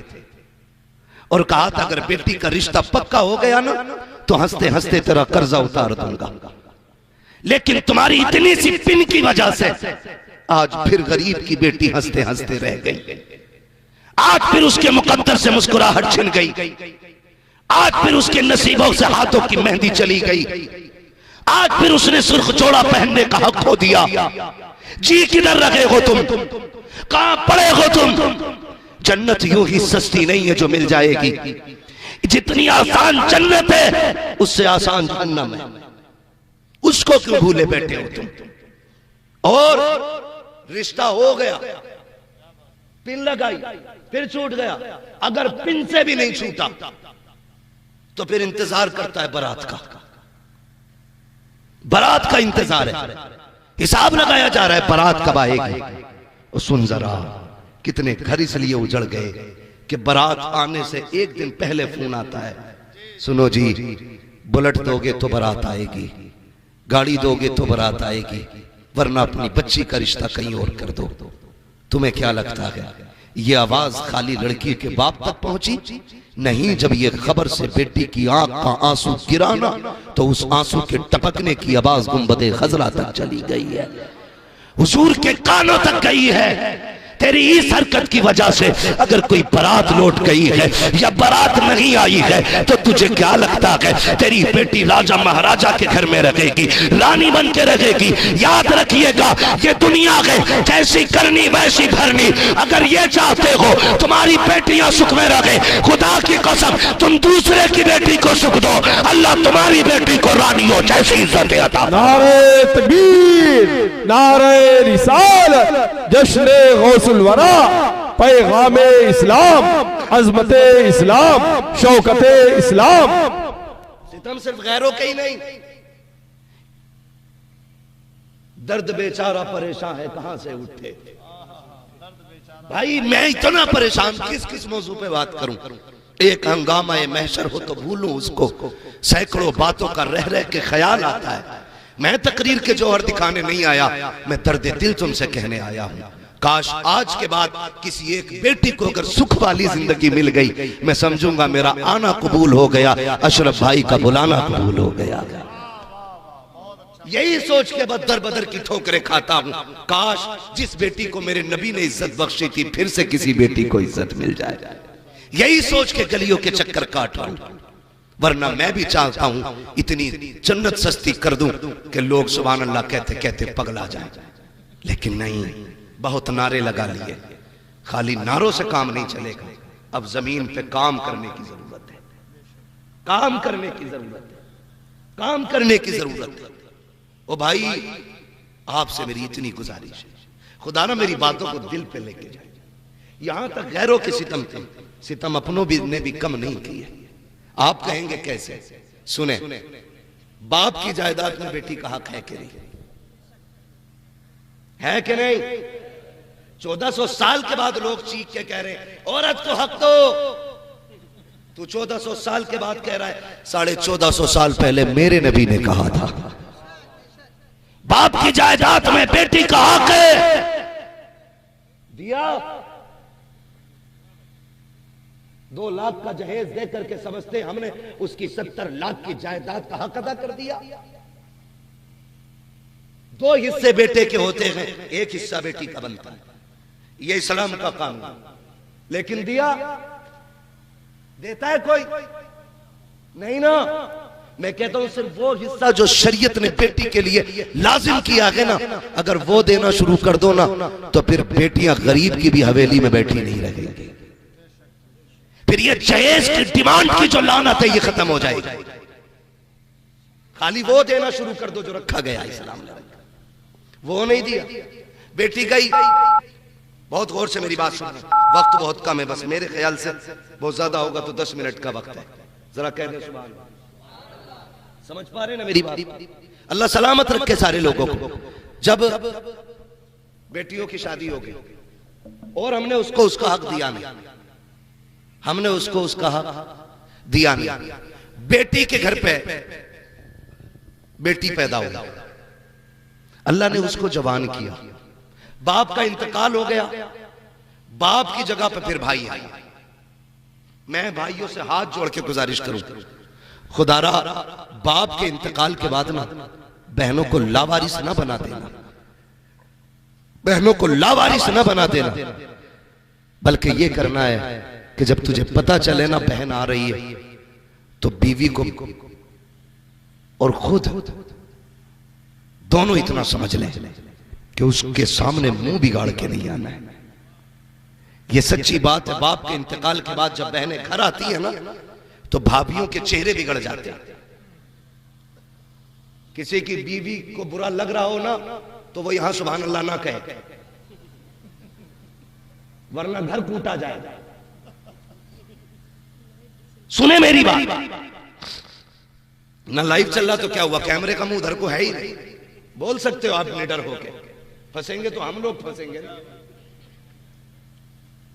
और कहा था अगर बेटी का रिश्ता पक्का हो गया ना तो हंसते हंसते तेरा कर्जा उतार दूंगा। लेकिन तुम्हारी इतनी सी पिन की वजह से आज फिर गरीब की बेटी हंसते हंसते रह गई। आज फिर उसके मुकद्दर से मुस्कुराहट छिन गई। आज फिर उसके नसीबों से हाथों की मेहंदी चली गई। आज फिर उसने सुर्ख जोड़ा पहनने का हक खो दिया। जी किधर रखे हो तुम, कहां पड़े हो तुम? जन्नत यूं ही सस्ती नहीं है जो मिल जाएगी। जितनी आसान जन्नत है उससे आसान जहन्नम है। उसको क्यों भूले बैठे हो तुम? और रिश्ता हो गया, पिन लगाई, फिर छूट गया। अगर पिन से भी नहीं छूटा तो फिर इंतजार करता है बारात का। बारात का इंतजार है, हिसाब लगाया जा रहा है बारात कब आएगी। और सुन जरा, कितने घर इसलिए उजड़ गए कि बारात आने से एक दिन पहले फोन आता है, सुनो जी बुलेट दोगे तो बारात आएगी, गाड़ी दोगे तो बारात आएगी, वरना अपनी बच्ची का रिश्ता कहीं और कर दो। तुम्हें क्या लगता है ये आवाज खाली लड़की के बाप तक पहुंची? नहीं, जब ये खबर से बेटी की आंख का आंसू गिराना तो उस आंसू के टपकने की आवाज गुंबदे खजरा तक चली गई है, हुजूर के कानों तक गई है। तेरी इस हरकत की वजह से अगर कोई बारात लौट गई है या बारात नहीं आई है तो तुझे क्या लगता है तेरी बेटी राजा महाराजा के घर में रहेगी, रानी बन के रहेगी? याद रखिएगा ये दुनिया है जैसी करनी वैसी भरनी। अगर ये चाहते हो तुम्हारी बेटियां सुख में रहे, खुदा की कसम तुम दूसरे की बेटी को सुख दो, अल्लाह तुम्हारी बेटी को रानियों जैसी इज्जत अता। नारे तकबीर, नारे रिसालत, जश्न गौसुल वरा, पैगाम इस्लाम, अजमते इस्लाम, शौकते इस्लाम। सितम सिर्फ गैरों के ही नहीं, दर्द बेचारा परेशान है कहां से उठे। भाई मैं इतना परेशान, किस किस मौजू पे बात करूं? एक हंगामा महशर हो तो भूलूं उसको, सैकड़ों बातों का रह रह के ख्याल आता है। मैं तकरीर के जौहर दिखाने नहीं आया, मैं दर्द दिल तुमसे कहने आया हूं। काश आज के बाद किसी एक बेटी को अगर सुख वाली जिंदगी मिल गई, मैं समझूंगा मेरा आना कबूल हो गया, अशरफ भाई का बुलाना कबूल हो गया। यही सोच के बदर बदर की ठोकरें खाता हूं। काश जिस बेटी को मेरे नबी ने इज्जत बख्शी थी फिर से किसी बेटी को इज्जत मिल जाए। यही सोच के गलियों के चक्कर काट रहा हूं, वरना मैं भी चाहता हूं इतनी जन्नत सस्ती कर दूं कि लोग सुभान अल्लाह कहते कहते पगला जाए। लेकिन नहीं, बहुत नारे लगा लिए, खाली नारों से काम नहीं चलेगा। अब जमीन पे काम करने की जरूरत है, काम करने की जरूरत है, काम करने की जरूरत है। ओ भाई आपसे मेरी इतनी गुजारिश है, खुदा ना मेरी बातों को दिल पे लेके जाए। यहां तक गैरों के सितम थे, सितम अपनों भी ने भी कम नहीं किए। आप कहेंगे कैसे? सुने, बाप की जायदाद में बेटी का हक है कि नहीं? है कि नहीं? 1400 साल के बाद लोग चीख के कह रहे हैं औरत को हक दो। तू 1400 साल के बाद कह रहा है, 1450 साल पहले मेरे नबी ने कहा था बाप की जायदाद में बेटी का हक है। दिया 2 लाख का जहेज दे करके समझते हमने उसकी 70 लाख की जायदाद का हक अदा कर दिया। 2 हिस्से बेटे के होते हैं, 1 हिस्सा बेटी का बनता है, ये इस्लाम का कानून। लेकिन दिया देता है कोई नहीं ना। मैं कहता हूं सिर्फ वो हिस्सा जो शरीयत ने बेटी के लिए लाजिम किया है ना, अगर वो देना शुरू कर दो ना तो फिर बेटियां गरीब की भी हवेली में बैठी नहीं रहेंगी। फिर ये जहेज की डिमांड की जो लानत है ये खत्म हो जाएगी। खाली वो देना शुरू कर दो जो रखा गया इस्लाम ने, वो नहीं दिया। बेटी गई, बहुत गौर से मेरी बात सुनना, वक्त बहुत कम है, बस मेरे ख्याल से बहुत ज्यादा होगा तो 10 मिनट का वक्त है। जरा कह दे सुभान अल्लाह। समझ पा रहे ना मेरी बात? अल्लाह सलामत रखे सारे लोगों को। जब बेटियों की शादी हो गई और हमने उसको उसका हक दिया नहीं, हमने उसको उसका हक दिया नहीं, बेटी के घर पे बेटी पैदा हो गई, अल्लाह ने उसको जवान किया, बाप का इंतकाल हो गया, बाप की जगह पे फिर भाई आया, मैं भाइयों से हाथ जोड़ के गुजारिश करूं, खुदारा बाप के इंतकाल के बाद ना बहनों को लावारिस ना बना देना, बहनों को लावारिस ना बना देना, बल्कि ये करना है कि जब तुझे पता चले ना बहन आ रही है तो बीवी को और खुद दोनों इतना समझ ले कि उसके सामने मुंह बिगाड़ के नहीं आना है। ये सच्ची बात है। बाप के इंतकाल के बाद जब बहनें घर आती है ना तो भाभियों के चेहरे बिगड़ जाते हैं। किसी की बीवी को बुरा लग रहा हो ना तो वो यहां सुभान अल्लाह ना कहे, वरना घर कूटा जाएगा। सुने मेरी बात, ना लाइव चल रहा तो क्या हुआ, कैमरे का मुंह उधर को है ही नहीं। बोल सकते हो आप निडर होके, फंसेंगे तो हम लोग फंसेंगे,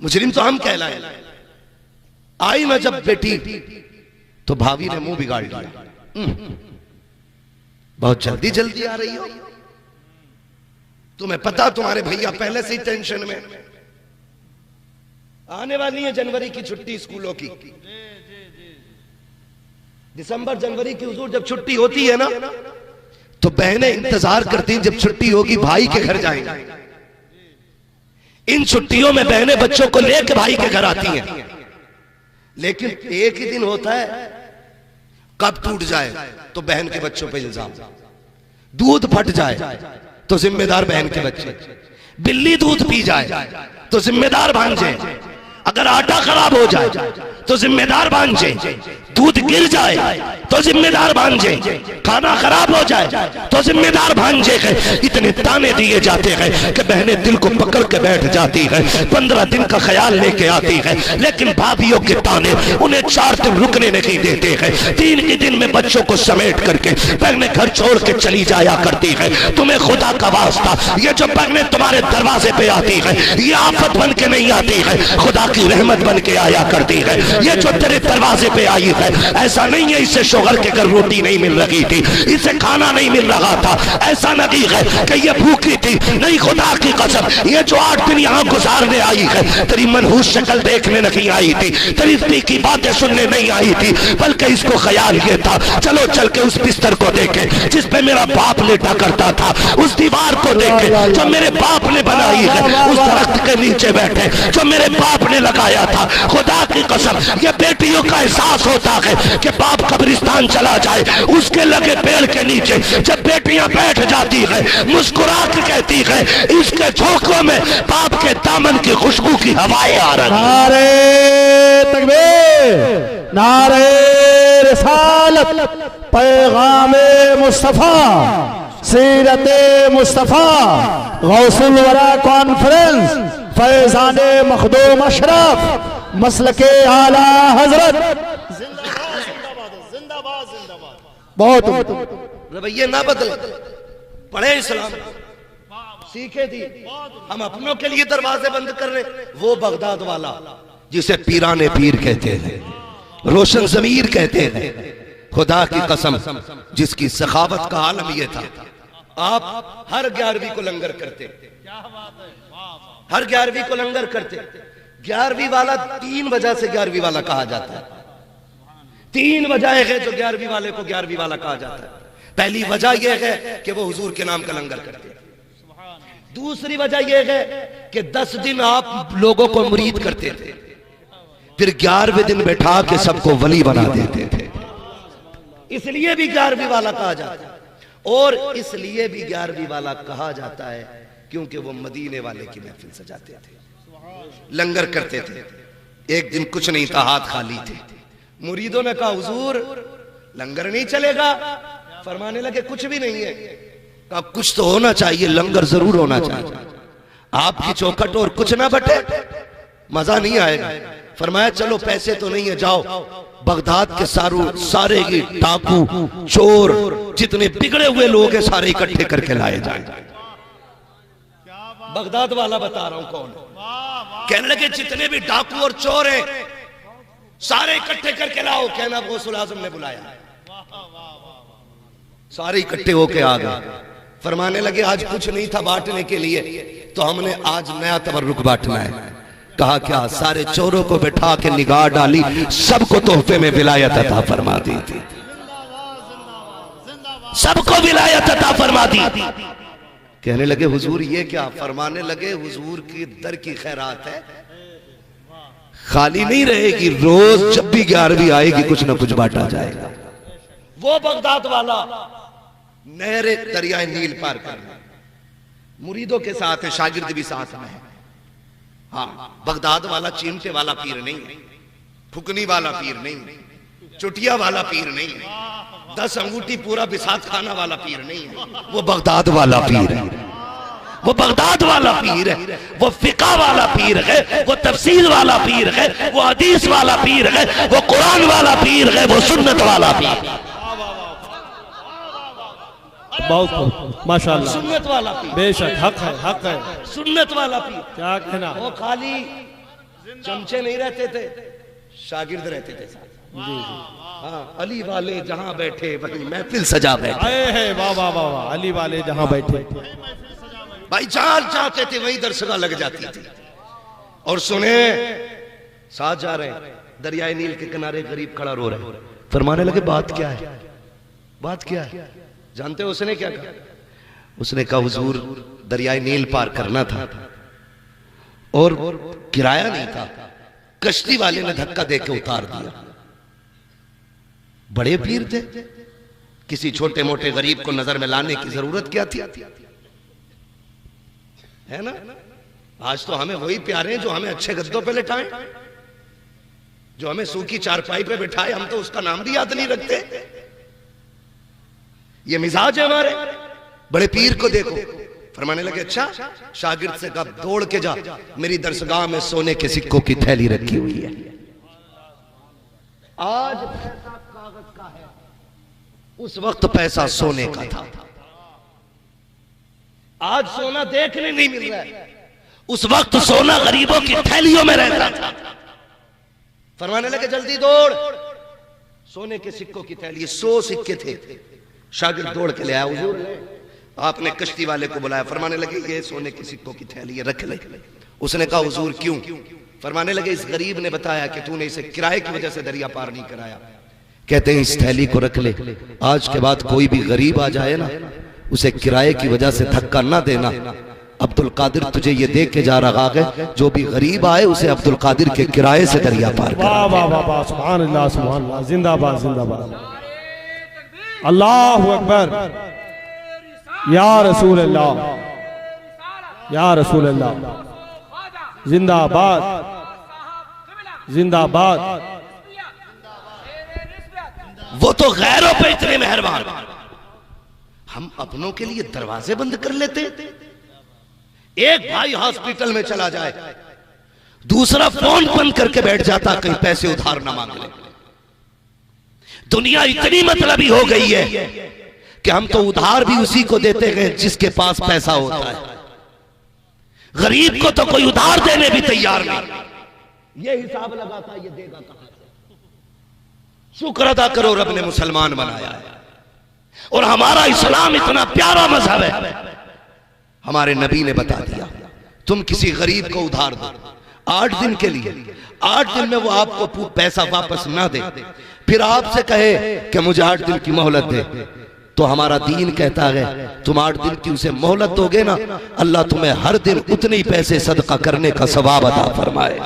मुजरिम तो हम कहलाए। आई ना जब बेटी तो भाभी ने मुंह बिगाड़ लिया, बहुत जल्दी जल्दी आ रही हो, तुम्हें पता तुम्हारे भैया पहले से ही टेंशन में, आने वाली है जनवरी की छुट्टी स्कूलों की, दिसंबर जनवरी की हुजूर जब छुट्टी होती है ना तो बहनें इंतजार करती हैं जब छुट्टी होगी भाई के घर जाएंगे। इन छुट्टियों में बहनें बच्चों को लेकर भाई के घर आती हैं, लेकिन एक ही दिन होता है कब टूट जाए तो बहन के बच्चों पे इल्जाम, दूध फट जाए तो जिम्मेदार बहन के बच्चे, बिल्ली दूध पी जाए तो जिम्मेदार भांजे, अगर आटा खराब हो जाए तो जिम्मेदार भांजे, दूध गिर जाए तो जिम्मेदार भांजे, खाना खराब हो जाए तो जिम्मेदार भांजे है। इतने ताने दिए जाते हैं कि बहनें दिल को पकड़ के बैठ जाती है, 15 दिन का ख्याल लेके आती है, लेकिन भाभियों के ताने उन्हें 4 दिन रुकने नहीं देते हैं। 3 के दिन में बच्चों को समेट करके बहनें घर छोड़ के चली जाया करती है। तुम्हें खुदा का वास्ता, ये जो बहनें तुम्हारे दरवाजे पे आती है ये आफत बन के नहीं आती है, खुदा की रहमत बन के आया करती है। ये जो तेरे दरवाजे पे आई है ऐसा नहीं है इसे शोहर के घर रोटी नहीं मिल रही थी, इसे खाना नहीं मिल रहा था, ऐसा नहीं है कि ये भूखी थी, नहीं खुदा की कसम ये जो 8 दिन यहाँ गुजारने आई है तेरी मनहूस शक्ल देखने नहीं आई थी, तेरी दिल की बातें सुनने नहीं आई थी, बल्कि इसको ख्याल ये था चलो चल के उस बिस्तर को देखे जिस पे मेरा बाप लेटा करता था, उस दीवार को देखे जो मेरे बाप ने बनाई है, उस दरख्त के नीचे बैठे जो मेरे बाप ने लगाया था। खुदा की कसम ये बेटियों का एहसास होता है कि बाप कब्रिस्तान चला जाए, उसके लगे पेड़ के नीचे जब बेटियां बैठ जाती है मुस्कुरा के कहती है इसके झोंकों में बाप के दामन की खुशबू की हवाएं आ रही। नारे तकबीर, नारे रिसालत, पैगामे मुस्तफा, सीरते मुस्तफा, गौसुल वरा कॉन्फ्रेंस, फैजाने मखदूम अशरफ, मसलके आला हजरत, बहुत रवैये ना बदले, पढ़े इस्लाम, सीखे थी। हम अपनों के लिए दरवाजे बंद कर रहे, वो बगदाद वाला जिसे पीराने पीर कहते हैं, रोशन जमीर कहते हैं, खुदा की कसम जिसकी सखावत का आलम यह था। आप हर 11वीं को लंगर करते, हर 11वीं को लंगर करते। 11वीं वाला 3 वजह से 11वीं वाला कहा जाता है, 3 वजह है जो 11वीं वाले को 11वीं वाला कहा जाता है। पहली वजह यह है कि वो हुजूर के नाम का लंगर करते हैं। दूसरी वजह यह है कि 10 दिन आप लोगों को मुरीद करते थे, फिर 11वें दिन बैठा के सबको वली बना देते थे, इसलिए भी 11वीं वाला कहा जाता है। और इसलिए भी 11वीं वाला कहा जाता है क्योंकि वो मदीने वाले की महफिल सजाते थे, लंगर करते थे। एक दिन कुछ नहीं था, हाथ खाली थे। मुरीदों ने कहा हुजूर लंगर नहीं चलेगा, फरमाने लगे कुछ भी नहीं है। कहा कुछ तो होना चाहिए, लंगर जरूर होना चाहिए, आपकी चौखट और कुछ ना बटे मजा नहीं आएगा। फरमाया चलो पैसे तो नहीं है, जाओ बगदाद के सारे ही डाकू चोर जितने बिगड़े हुए लोग हैं सारे इकट्ठे करके लाए जाए। बगदाद वाला बता रहा हूं कौन, कहने लगे जितने भी डाकू और चोर हैं सारे इकट्ठे करके लाओ। कहना गौसुल आजम ने बुलाया, सारे इकट्ठे होके आ गए। फरमाने लगे आज कुछ नहीं था बांटने के लिए, तो हमने आज नया तबर्रुक बांटना है। कहा क्या, सारे चोरों को बैठा के निगाह डाली, सबको तोहफे में विलायत अता फरमा दी थी, सबको विलायत अता फरमा दी। कहने लगे हुजूर ये क्या? फरमाने लगे हुजूर की दर की खैरात है, खाली नहीं रहेगी, रोज जब भी 11वीं आएगी कुछ ना कुछ बांटा जाएगा। वो बगदाद वाला नहरे दरियाए नील पार करना, मुरीदों के साथ है, शागिर्द भी साथ में है। हाँ, बगदाद वाला चिमटे वाला पीर नहीं है, फुकनी वाला पीर नहीं है, चुटिया वाला पीर नहीं है, 10 अंगूठी पूरा बिसात खाना वाला पीर नहीं है, वो बगदाद वाला पीर है, वो बगदाद वाला पीर है, वो फिका वाला पीर है, वो तफसीर वाला पीर है, वो हदीस वाला पीर है, वो कुरान वाला पीर है, वो सुन्नत वाला पीर। बहुत माशाअल्लाह, सुन्नत वाला पीर, बेशक हक है, हक है, सुन्नत वाला पीर। क्या कहना, वो खाली चमचे नहीं रहते थे, शागिर्द रहते थे साथ। जी जी, हाँ, अली वाले जहां बैठे वहीं महफिल सजा बैठे। आए हैं, वाह वाह वाह वाह, अली वाले जहां बैठे, भाई जहां चाहते थे वहीं दरसगाह लग जाती थी। और सुने, साथ जा रहे हैं, दरियाए नील के किनारे गरीब खड़ा रो रहे, फरमाने लगे बात क्या है, बात क्या है? जानते हो उसने क्या कहा? उसने कहा हुजूर दरियाए नील पार करना था और किराया नहीं था, कश्ती वाले ने धक्का देके उतार दिया। बड़े पीर थे, किसी छोटे मोटे गरीब को नजर में लाने की जरूरत क्या थी, है ना? आज तो हमें वही प्यारे हैं जो हमें अच्छे गद्दों पे लिटाएं, जो हमें सूखी चारपाई पे बिठाए, हम तो उसका नाम भी याद नहीं रखते। ये मिजाज है हमारे। बड़े पीर को देखो, फरमाने लगे अच्छा, शागिर्द से कहा दौड़ के जा, मेरी दरसगाह में सोने के सिक्कों की थैली रखी हुई है। आज पैसा कागज का है, उस वक्त पैसा सोने का था। आज सोना देखने नहीं मिल रहा है, उस वक्त सोना गरीबों की थैलियों में रहता था। फरमाने लगे जल्दी दौड़, सोने के सिक्कों की थैली, 100 सिक्के थे। शागिर्द दौड़ के ले आया, हुजूर आपने कश्ती वाले को बुलाया, फरमाने लगे ये सोने के सिक्कों की थैली है, रख ले। उसने कहा हुजूर क्यों? फरमाने लगे इस गरीब ने बताया कि तूने इसे किराए की वजह से दरिया पार नहीं कराया। कहते हैं इस थैली को रख ले, आज के बाद कोई भी गरीब आ जाए ना, उसे किराए की वजह से धक्का ना देना। अब्दुल कादिर तुझे ये देख के जा रहा है, जो भी गरीब आए उसे अब्दुल कादिर के किराए से दरिया पार करा। वाह वाह वाह वाह, सुभान अल्लाह, सुभान अल्लाह, जिंदाबाद जिंदाबाद, अल्लाहु अकबर, या रसूल अल्लाह, या रसूल अल्लाह, जिंदाबाद जिंदाबाद। वो तो गैरों पे इतने मेहरबान, हम अपनों के लिए दरवाजे बंद कर लेते। एक भाई हॉस्पिटल में चला जाए, दूसरा फोन बंद करके बैठ जाता कहीं पैसे उधार ना मांग ले। दुनिया इतनी मतलबी हो गई है कि हम तो उधार भी उसी को देते हैं जिसके पास पैसा होता है, गरीब को तो कोई उधार देने भी तैयार नहीं। ये हिसाब लगाता ये देगा कहां से। शुक्र अदा करो रब ने मुसलमान बनाया है, और हमारा इस्लाम इतना प्यारा मजहब है। हमारे नबी ने बता दिया तुम किसी गरीब को उधार दो 8 दिन के लिए, 8 दिन में वो आपको पैसा वापस ना दे, फिर आपसे कहे कि मुझे 8 दिन की मोहलत दे, तो हमारा दीन कहता है तुम 8 दिन की उसे मोहलत दोगे ना, अल्लाह तुम्हें हर दिन उतने ही पैसे सदका करने का सवाब अता फरमाए।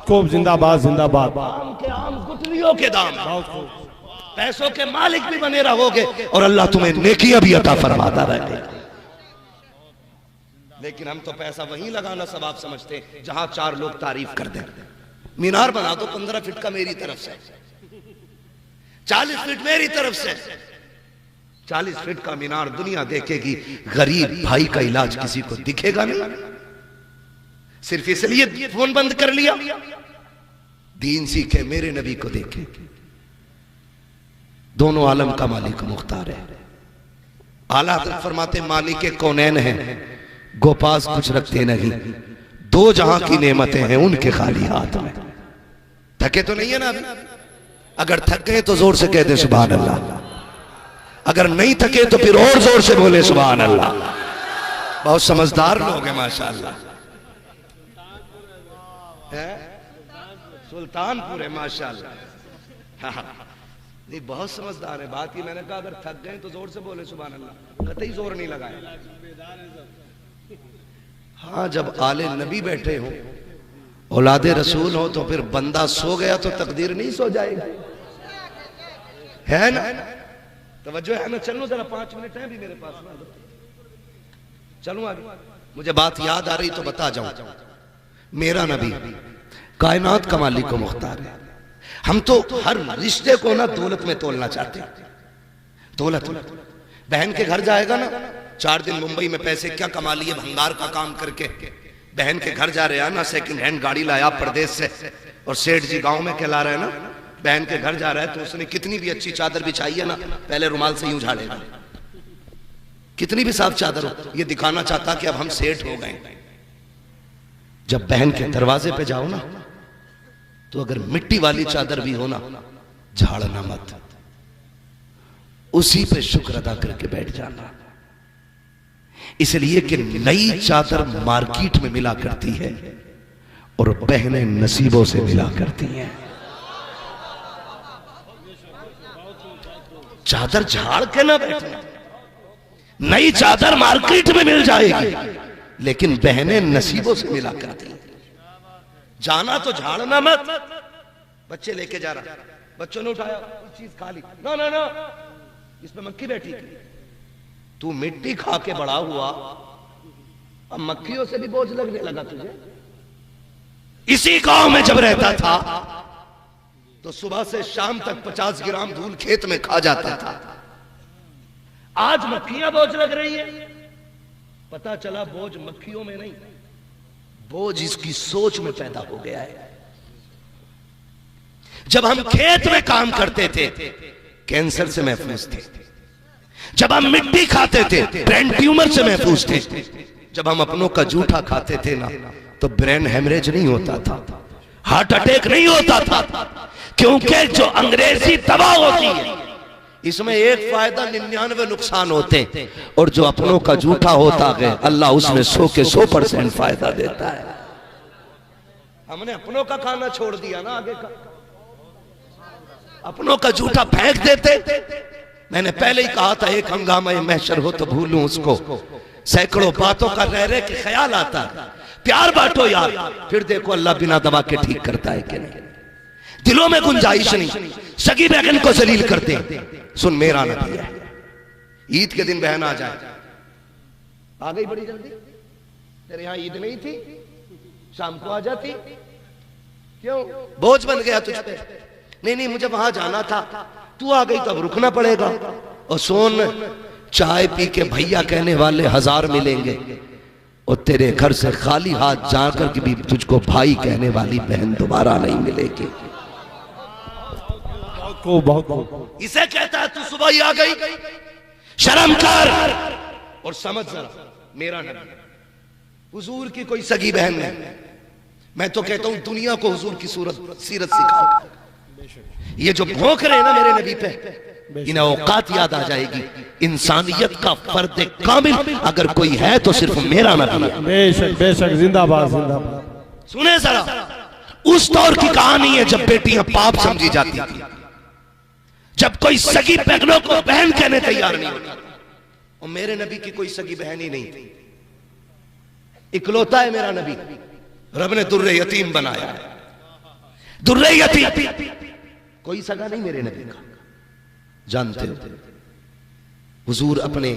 खूब, जिंदाबाद जिंदाबाद। आम के आम, गुठलियों के दाम, पैसों के मालिक भी बने रहोगे और अल्लाह तुम्हें नेकियां भी अता फरमाता रहेगा। लेकिन हम तो पैसा वहीं लगाना सवाब समझते हैं जहां 4 लोग तारीफ कर दें। मीनार बना दो 15 फीट का मेरी तरफ से, 40 फीट मेरी तरफ से, 40 फीट का मीनार दुनिया देखेगी, गरीब भाई का इलाज किसी को दिखेगा नहीं। सिर्फ इसलिए फोन बंद कर लिया। दीन सीखे, मेरे नबी को देखे, दोनों आलम का मालिक मुख्तार है। आला हज़रत फरमाते मालिक कौनैन हैं, गोपास कुछ रखते नहीं, 2 जहां की नेमतें हैं उनके खाली हाथ में। थके तो नहीं है ना अभी? अगर थक गए तो जोर से कह दे सुभान अल्लाह, अगर नहीं थके तो फिर और जोर से बोले सुभान अल्लाह। बहुत समझदार लोग हैं माशाअल्लाह। है सुल्तानपुर है माशाल्लाह। हाँ, नहीं बहुत समझदार है। बात की मैंने कहा अगर थक गए तो जोर से बोले सुभान अल्लाह, कतई जोर नहीं लगाए। हाँ, जब आले नबी बैठे हो, औलादे रसूल हो, तो फिर बंदा सो गया तो तकदीर नहीं सो जाएगी, है ना? तवज्जो है ना? चलो जरा 5 मिनट है भी मेरे पास ना, चलूं आगे। मुझे बात याद आ रही तो बता जाऊं। मेरा नबी कायनात का मालिक को मुख्तार है। हम तो हर रिश्ते को ना दौलत में तोलना चाहते हैं। दौलत, बहन के घर जाएगा ना, 4 दिन मुंबई में पैसे क्या कमा लिए भंगार का काम करके। बहन के घर जा रहे हैं ना, सेकंड हैंड गाड़ी लाया प्रदेश से, और सेठ जी गांव में कहला रहे हैं ना, बहन के घर जा रहा है तो उसने कितनी भी अच्छी चादर बिछाई है ना, पहले रुमाल से यूं झाड़ेगा। कितनी भी साफ चादर हो, ये दिखाना चाहता कि अब हम सेठ हो गए। जब बहन के दरवाजे पे जाओ ना, तो अगर मिट्टी वाली चादर भी हो ना, झाड़ना मत, उसी पे शुक्र अदा करके बैठ जाना। इसलिए कि नई चादर मार्केट में मिला करती है और बहनें नसीबों से मिला करती हैं। चादर झाड़ के ना बैठना, नई चादर मार्केट में मिल जाएगी, लेकिन बहनें नसीबों से मिला करती हैं। जाना तो झाड़ना मत। बच्चे लेके जा रहा, बच्चों ने उठाया चीज खा ली, ना ना ना, इसमें मक्खी बैठी थी। तू मिट्टी खा के बड़ा हुआ, अब मक्खियों से भी बोझ लगने लगा तुझे। इसी गांव में जब रहता था तो सुबह से शाम तक 50 ग्राम धूल खेत में खा जाता था। आज मक्खियां बोझ लग रही है। पता चला बोझ मक्खियों में नहीं, बोझ इसकी सोच में पैदा हो गया है। जब हम खेत में काम करते थे, कैंसर से महफूज थे। जब हम मिट्टी खाते थे, ब्रेन ट्यूमर से महफूज थे। जब हम अपनों का जूठा खाते थे ना, तो ब्रेन हेमरेज नहीं होता था, हार्ट अटैक नहीं होता था, क्योंकि जो अंग्रेजी दवा होती है इसमें एक फायदा 99 नुकसान होते हैं, और जो अपनों का जूठा होता है अल्लाह उसमें 100 के 100% फायदा देता है। हमने अपनों का खाना छोड़ दिया ना, आगे का अपनों का जूठा फेंक देते। मैंने पहले ही कहा था, एक हंगामा महशर हो तो भूलूं उसको, सैकड़ों बातों का रह रहे के ख्याल आता है। प्यार बांटो यार, फिर देखो अल्लाह बिना दवा के ठीक करता है कि नहीं। दिलों में गुंजाइश नहीं, सगी बहन को जलील करते हैं। सुन, मेरा नबी है। ईद के दिन बहन आ जाए, आ गई बड़ी जल्दी, तेरे यहां ईद नहीं थी, शाम को आ जाती, क्यों बोझ बन गया तुझ पे? नहीं नहीं, मुझे वहां जाना था, तू आ गई तो अब रुकना पड़ेगा। और सोन, चाय पी के भैया कहने वाले 1000 मिलेंगे, और तेरे घर से खाली हाथ जाकर के भी तुझको भाई कहने वाली बहन दोबारा नहीं मिलेगी। इसे कहता है तू सुबह ही आ गई, शर्म कर। और समझ जरा, मेरा नबी हुजूर की कोई सगी बहन नहीं। मैं तो कहता हूं दुनिया को हुजूर की सीरत सिखाओ। ये जो भौंक रहे हैं ना मेरे नबी पे, इन्हें औकात याद आ जाएगी। इंसानियत का फर्द कामिल अगर कोई है तो सिर्फ मेरा नबी है। बेशक बेशक, जिंदाबाद जिंदाबाद। सुने जरा, उस दौर की कहानी है जब बेटियां पाप समझी जाती थी, जब कोई सगी बहनों को बहन कहने तैयार नहीं होती। और मेरे नबी की कोई सगी बहन ही नहीं थी, इकलौता है मेरा नबी। रब ने दुर्रे यतीम बनाया है, दुर्रे यतीम, कोई सगा नहीं मेरे नबी का। जानते हो, हुजूर अपने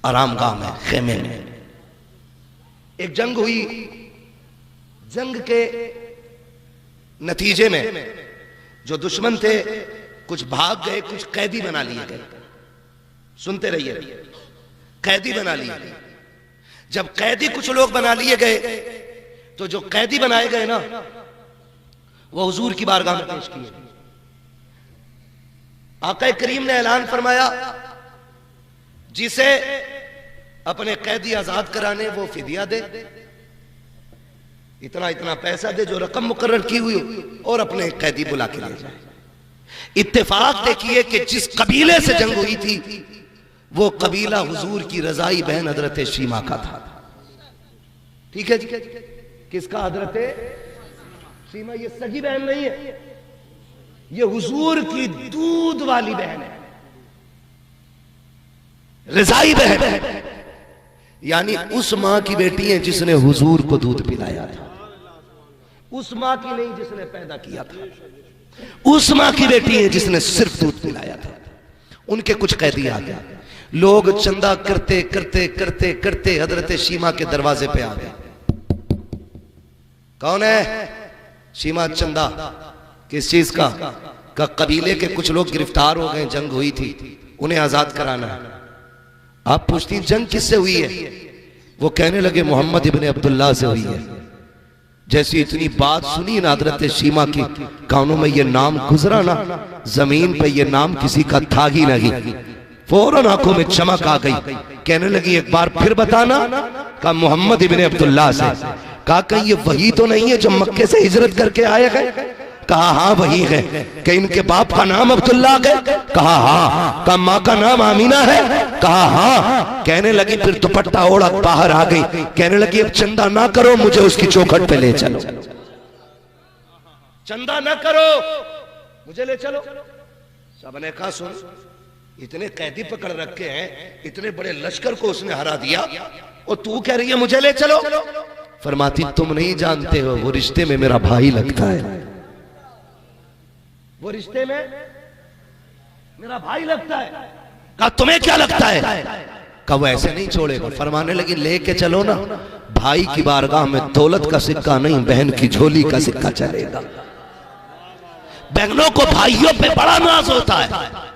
आरामगाह में, खेमे में, एक जंग हुई। जंग के नतीजे में जो दुश्मन थे कुछ भाग गए, कुछ कैदी बना लिए गए। सुनते रहिए, कैदी बना लिए। जब कैदी कुछ लोग बना लिए गए, तो जो कैदी बनाए गए ना, वो हुजूर की बारगाह में पेश किए। आका करीम ने ऐलान फरमाया, जिसे अपने कैदी आजाद कराने वो फिदिया दे, इतना इतना पैसा दे जो रकम मुकर्रर की हुई, और अपने कैदी बुला के ले जाए। इत्तेफाक देखिए कि जिस कबीले से जंग हुई थी वो कबीला हुजूर की रजाई बहन हजरत शीमा का था। ठीक है जी, किसका? हजरत सीमा। ये सगी बहन नहीं है, ये हुजूर की दूध वाली बहन है, रजाई बहन है, यानी उस मां की बेटी है जिसने हुजूर को दूध पिलाया था। उस मां की नहीं जिसने पैदा किया था, उस मां की बेटी है जिसने सिर्फ दूध पिलाया था। उनके कुछ कैदी आ गए, लोग चंदा करते करते करते करते हजरत शीमा के दरवाजे पे आ गए। कौन है? शीमा चंदा। किस चीज का? कबीले के कुछ लोग गिरफ्तार हो गए, जंग हुई थी, उन्हें आजाद कराना है। आप पूछती जंग किससे हुई है? वो कहने लगे मोहम्मद इब्ने अब्दुल्लाह से हुई है। जैसी इतनी बात सुनी ना हजरत शीमा की कानों में ये नाम गुजरा ना, जमीन पे ये नाम किसी का था ही नहीं, फौरन आंखों में चमक आ गई। कहने लगी एक बार फिर बताना। कहा मोहम्मद इब्ने अब्दुल्लाह से। कहा कहीं ये वही तो नहीं है जो मक्के से हिजरत करके आए हैं? कहा हाँ वही है। कि इनके बाप का नाम अब्दुल्लाह है? कहा हाँ। कहा माँ का नाम आमीना है? कहा हाँ। कहने लगी फिर दुपट्टा ओढ़ा बाहर आ गई। कहने लगी अब चंदा ना करो, मुझे उसकी चौखट पे ले चलो। चंदा ना करो, मुझे ले चलो। सबने कहा सुन, इतने कैदी पकड़ रखे हैं, इतने बड़े लश्कर को उसने हरा दिया और तू कह रही है मुझे ले चलो। फरमाती तुम नहीं जानते हो, वो रिश्ते में मेरा भाई लगता है, वो रिश्ते में मेरा भाई लगता है। कहा तुम्हें क्या लगता है? कहा वो ऐसे नहीं छोड़ेगा। फरमाने लगी लेके चलो ना, भाई की बारगाह में दौलत का सिक्का नहीं, बहन की झोली का सिक्का चलेगा। बहनों को भाइयों पे बड़ा नाज होता है,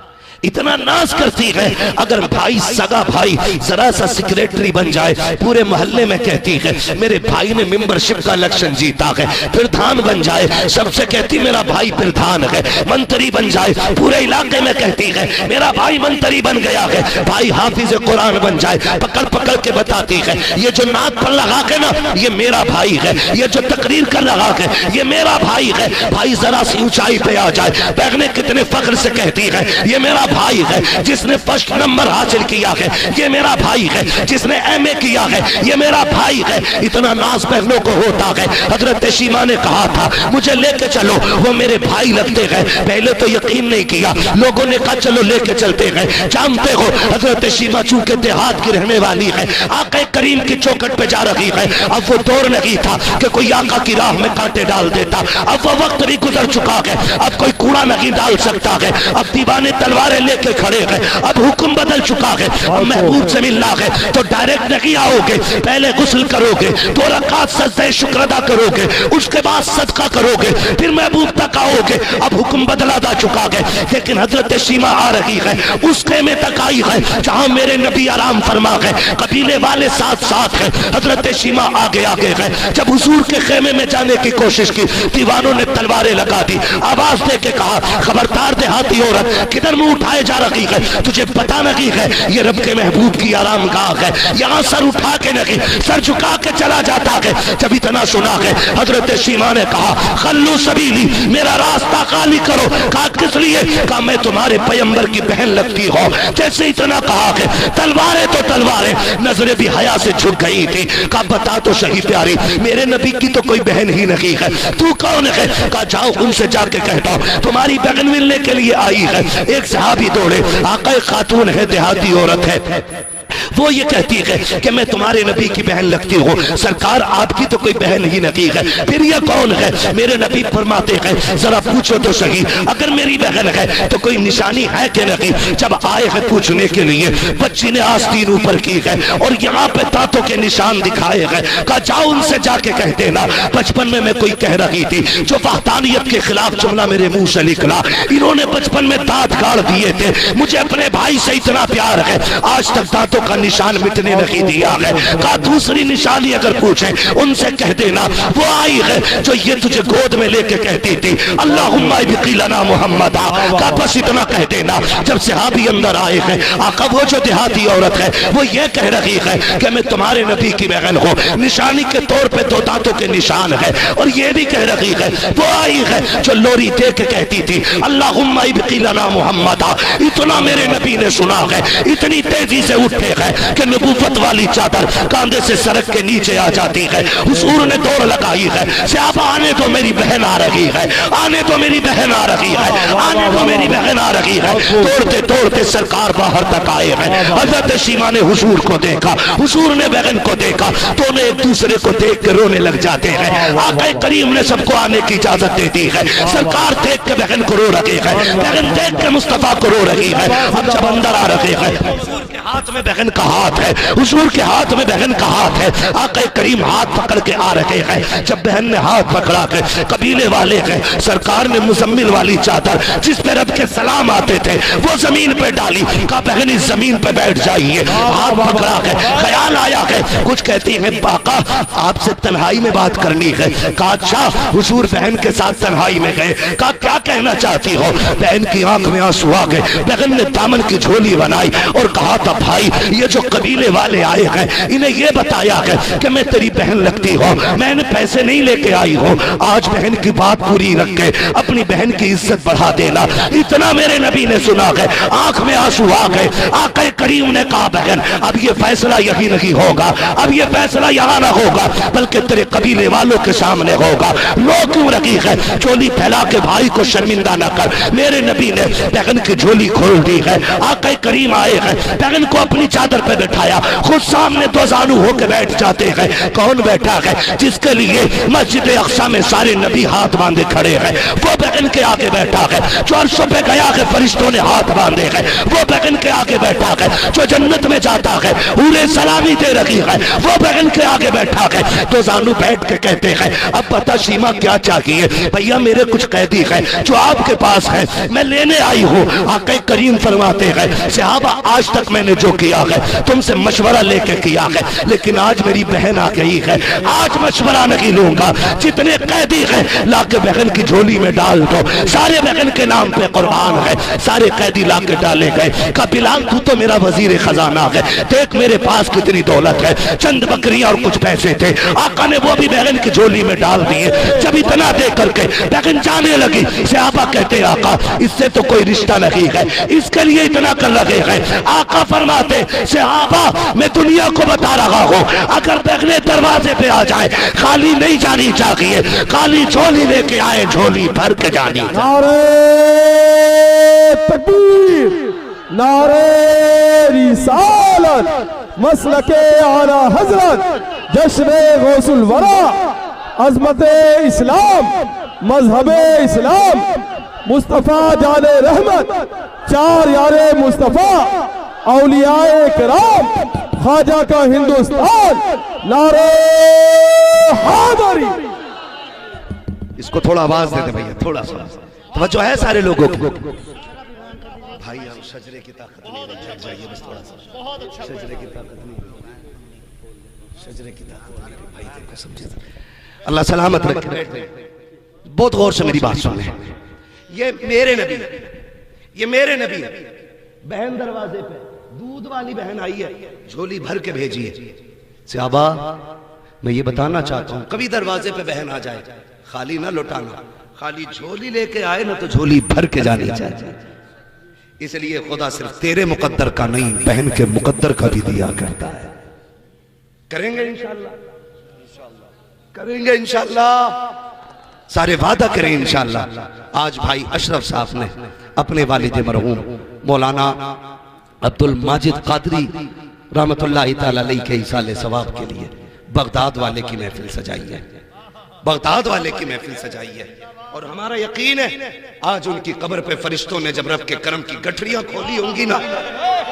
इतना नाज करती है। अगर भाई सगा भाई जरा सा सेक्रेटरी बन जाए, पूरे मोहल्ले में कहती है मेरे भाई ने मेंबरशिप का इलेक्शन जीता है। प्रधान बन जाए, सबसे कहती मेरा भाई प्रधान है। मंत्री बन जाए, पूरे इलाके में कहती है मेरा भाई मंत्री बन गया है। भाई हाफिज कुरान बन जाए, पकड़ पकड़ के बताती है ये जो नाक पर लगा के ना ये मेरा भाई है, ये जो तकरीर कर लगा के ये मेरा भाई है। भाई जरा सी ऊंचाई पे आ जाए, बहनें कितने फख्र से कहती है ये मेरा भाई है जिसने फर्स्ट नंबर हासिल किया है, ये मेरा भाई है जिसने एमए किया है, ये मेरा भाई है। इतना नाज बहनों को होता है। हजरत शीमा ने कहा था मुझे लेके चलो, वो मेरे भाई लगते हैं। पहले तो यकीन नहीं किया, लोगों ने कहा चलो लेके चलते हैं। जानते हो हजरत शीमा चूंकि देहात की रहने वाली है, आका करीम की चौखट पे जा रही है। अब वो दौर नहीं था कि कोई आका की राह में कांटे डाल देता, अब वो वक्त भी गुजर चुका है, अब कोई कूड़ा नहीं डाल सकता है। अब दीवाने तलवारें लेके खड़े हैं, अब हुक्म बदल चुका है। अब महबूब से मिलना है तो डायरेक्ट नहीं आओगे, पहले गुस्ल करोगे, 2 रकात सजदे शुक्र अदा करोगे, उसके बाद सदका करोगे, फिर महबूब तक आओगे। अब हुक्म बदला जा चुका है। लेकिन हजरत शीमा आ रही है, उस खेमे तक आई है जहां मेरे नबी आराम फरमा है, कबीले वाले साथ साथ है। हजरत शीमा आगे आगे है। जब हुजूर के खेमे में जाने की कोशिश की, दीवानों ने तलवारें लगा दी, आवाज दे के कहा खबरदार देहाती औरत, किधर मुंह उठाए जा रही है? तुझे पता नहीं है ये रब के महबूब की आराम गाह है, यहाँ सर उठा के नहीं सर झुका के चला जाता है। जब इतना सुना है हजरत शीमा ने कहा खल्लू सबीली, मेरा रास्ता खाली करो। कहा किस लिए? कहा मैं तुम्हारे पैगंबर की बहन लगती हो। जैसे इतना कहा है तलवारें तो तलवारें, नजरें भी हया से झुक गई थी। कहा बता तो सही प्यारी, मेरे नबी की तो कोई बहन ही नहीं है, तू कौन है? कहा जाओ उनसे जाके कहता हूं तुम्हारी बहन मिलने के लिए आई है। एक सहाबी दौड़े, आका खातून है, देहाती औरत है, वो ये कहती है कि मैं तुम्हारे नबी की बहन लगती हूँ। सरकार आपकी तो कोई बहन ही नहीं है, फिर ये कौन है? मेरे नबी फरमाते हैं जरा पूछो तो सही, अगर मेरी बहन है तो कोई निशानी है कि नहीं? जब आए हैं पूछने के लिए, बच्ची ने आस्तीन ऊपर की है और यहाँ पे दांतों के निशान दिखाए हैं। कहा जाओ उनसे जाके कह देना बचपन में मैं कोई कह रही थी जो वहदानियत के खिलाफ जुमला मेरे मुंह से निकला, इन्होंने बचपन में दांत गाड़ दिए थे, मुझे अपने भाई से इतना प्यार है, आज तक दांतों का निशान मिटने नहीं दिया है। कहा दूसरी निशानी अगर पूछे उनसे कह देना वो आई है जो ये तुझे गोद में लेके कहती थी अल्लाहुम्मा इब्क़िलना मुहम्मदा। कहा बस इतना कह देना। जब सहाबी अंदर आए हैं, आका वो जो देहाती औरत है वो ये कह रही है कि मैं तुम्हारे नबी की बहन हूँ, निशानी के तौर पे 2 दांतों के निशान है, और ये भी कह रही है वो आई है जो लोरी दे के कहती थी अल्लाहुम्मा इब्क़िलना मुहम्मदा। इतना मेरे नबी ने सुना है, इतनी तेजी से उठे देते हैं कि नबूवत वाली चादर कांधे से सरक के नीचे आ जाती है। हुजूर ने दौड़ लगाई है, सहाबा आने तो मेरी बहन आ रही है, आने तो मेरी बहन आ रही है, आने तो मेरी बहन आ रही है। दौड़ते दौड़ते सरकार बाहर तक आए हैं। हजरत शीमा ने हुजूर को देखा, हुजूर ने बहन को देखा, दोनों एक दूसरे को देख के रोने लग जाते हैं। आका करीम ने सबको आने की इजाजत दे दी है। सरकार देख के बहन को रो रही है, बहन देख के मुस्तफा को रो रही है। अब जब अंदर आ रहे हैं, हुजूर के हाथ में बहन का हाथ है, हुजूर के हाथ में बहन का हाथ है। आका करीम हाथ पकड़ के आ रहे हैं। जब बहन ने हाथ पकड़ा के, कबीले वाले हैं, सरकार ने मुजम्मिल वाली चादर जिस पे रब के सलाम आते थे वो जमीन पे डाली। कहा बहन इस जमीन पे बैठ जाइए। हाथ पकड़ा के ख्याल आया है, कुछ कहती है बाका आपसे तन्हाई में बात करनी है। कहा अच्छा। हुजूर बहन के साथ तन्हाई में गए। कहा क्या कहना चाहती हो? बहन की आंख में आंसू आ गए। बहन ने दामन की झोली बनाई और कहा था भाई ये जो कबीले वाले आए हैं इन्हें ये बताया है कि मैं तेरी बहन लगती हूँ, मैंने पैसे नहीं लेके आई हूँ। आज बहन की बात पूरी रख के अपनी बहन की इज्जत बढ़ा देना। इतना मेरे नबी ने सुना है, आंख में आंसू आ गए। आका करीम ने कहा बहन अब ये फैसला यही नहीं होगा, अब ये फैसला यहाँ ना होगा बल्कि तेरे कबीले वालों के सामने होगा। रो क्यों रही है? झोली फैला के भाई को शर्मिंदा न कर। मेरे नबी ने बहन की झोली खोल दी है। आका करीम आए हैं, बहन को अपनी चादर पे बैठाया, खुद सामने दो जानू होकर बैठ जाते हैं। कौन बैठा है? जिसके लिए मस्जिद अक्सा में सारे नबी हाथ बांधे खड़े हैं, वो बहन के आगे बैठा है। जो अर्शों पे गया है फरिश्तों ने हाथ बांधे हैं, वो बहन के आगे बैठा है। जो जन्नत में जाता है उन्हें सलामी दे रही है, वो बहन के आगे बैठा है। तो जानू बैठ के कहते हैं अब पता शीमा क्या चाहिए? भैया मेरे कुछ कैदी है जो आपके पास है, मैं लेने आई हूँ। आका करीम फरमाते हैं सहाबा आज तक मैंने जो किया है तुमसे मशवरा लेके किया है, लेकिन आज मेरी बहन आ गई है, आज मशवरा नहीं लूंगा। जितने कैदी हैं लाके बहन की झोली में डाल दो। सारे बहन के नाम पे कुर्बान है, सारे कैदी लाके डाले गए। का बिलाल तू तो मेरा वजीर खजाना है, देख मेरे पास कितनी दौलत है, चंद बकरियां और कुछ पैसे थे। आका ने वो भी बहन की झोली में डाल दिए। जब इतना दे करके बहन जाने लगी, सहाबा कहते आका इससे तो कोई रिश्ता नहीं है, इसके लिए इतना कर रहे हैं। आका फरमाते सहाबा मैं दुनिया को बता रहा हूँ अगर बहने दरवाजे पे आ जाए खाली नहीं जानी चाहिए, खाली झोली लेके आए झोली भर के जानी। नारे तकबीर, नारे रिसालत, मसलके आला हजरत, जश्न गौसुल वरा, अजमत इस्लाम, मजहब इस्लाम, मुस्तफा जाने रहमत, चार यारे मुस्तफा, औलियाए किराम, ख्वाजा का हिंदुस्तान, नारे हैदरी। इसको थोड़ा आवाज दे दे भैया, थोड़ा सा तवज्जो है सारे लोगों को। भाई हम शजरे की ताकत नहीं, जाइए बस थोड़ा सा। शजरे की ताकत नहीं, शजरे की ताकत नहीं भाई, देखो समझे। अल्लाह सलामत रखे। बहुत गौर से मेरी बात सुन ले। ये मेरे नबी, ये मेरे नबी। बहन दरवाजे पे दूध वाली बहन आई है, झोली भर के भेजिए। सहाबा मैं ये बताना चाहता हूँ कभी दरवाजे पे बहन आ जाए खाली ना लौटाना, खाली झोली लेके आए ना तो झोली भर के जानी चाहिए। इसलिए खुदा सिर्फ तेरे मुकद्दर का नहीं बहन के मुकद्दर का भी दिया करता है। करेंगे इंशाल्लाह, करेंगे इंशाल्लाह, सारे वादा करें इंशाल्लाह। आज भाई अशरफ साहब ने अपने वालिद मरहूम मौलाना अब्दुल माजिद कादरी रहमतुल्लाह तआला अलैहि के इसाले सवाब के लिए बगदाद वाले की महफिल सजाई है, बगदाद वाले की महफिल सजाई है। और हमारा यकीन है आज उनकी कब्र पे फरिश्तों ने जब रब के करम की गठरियां खोली होंगी ना,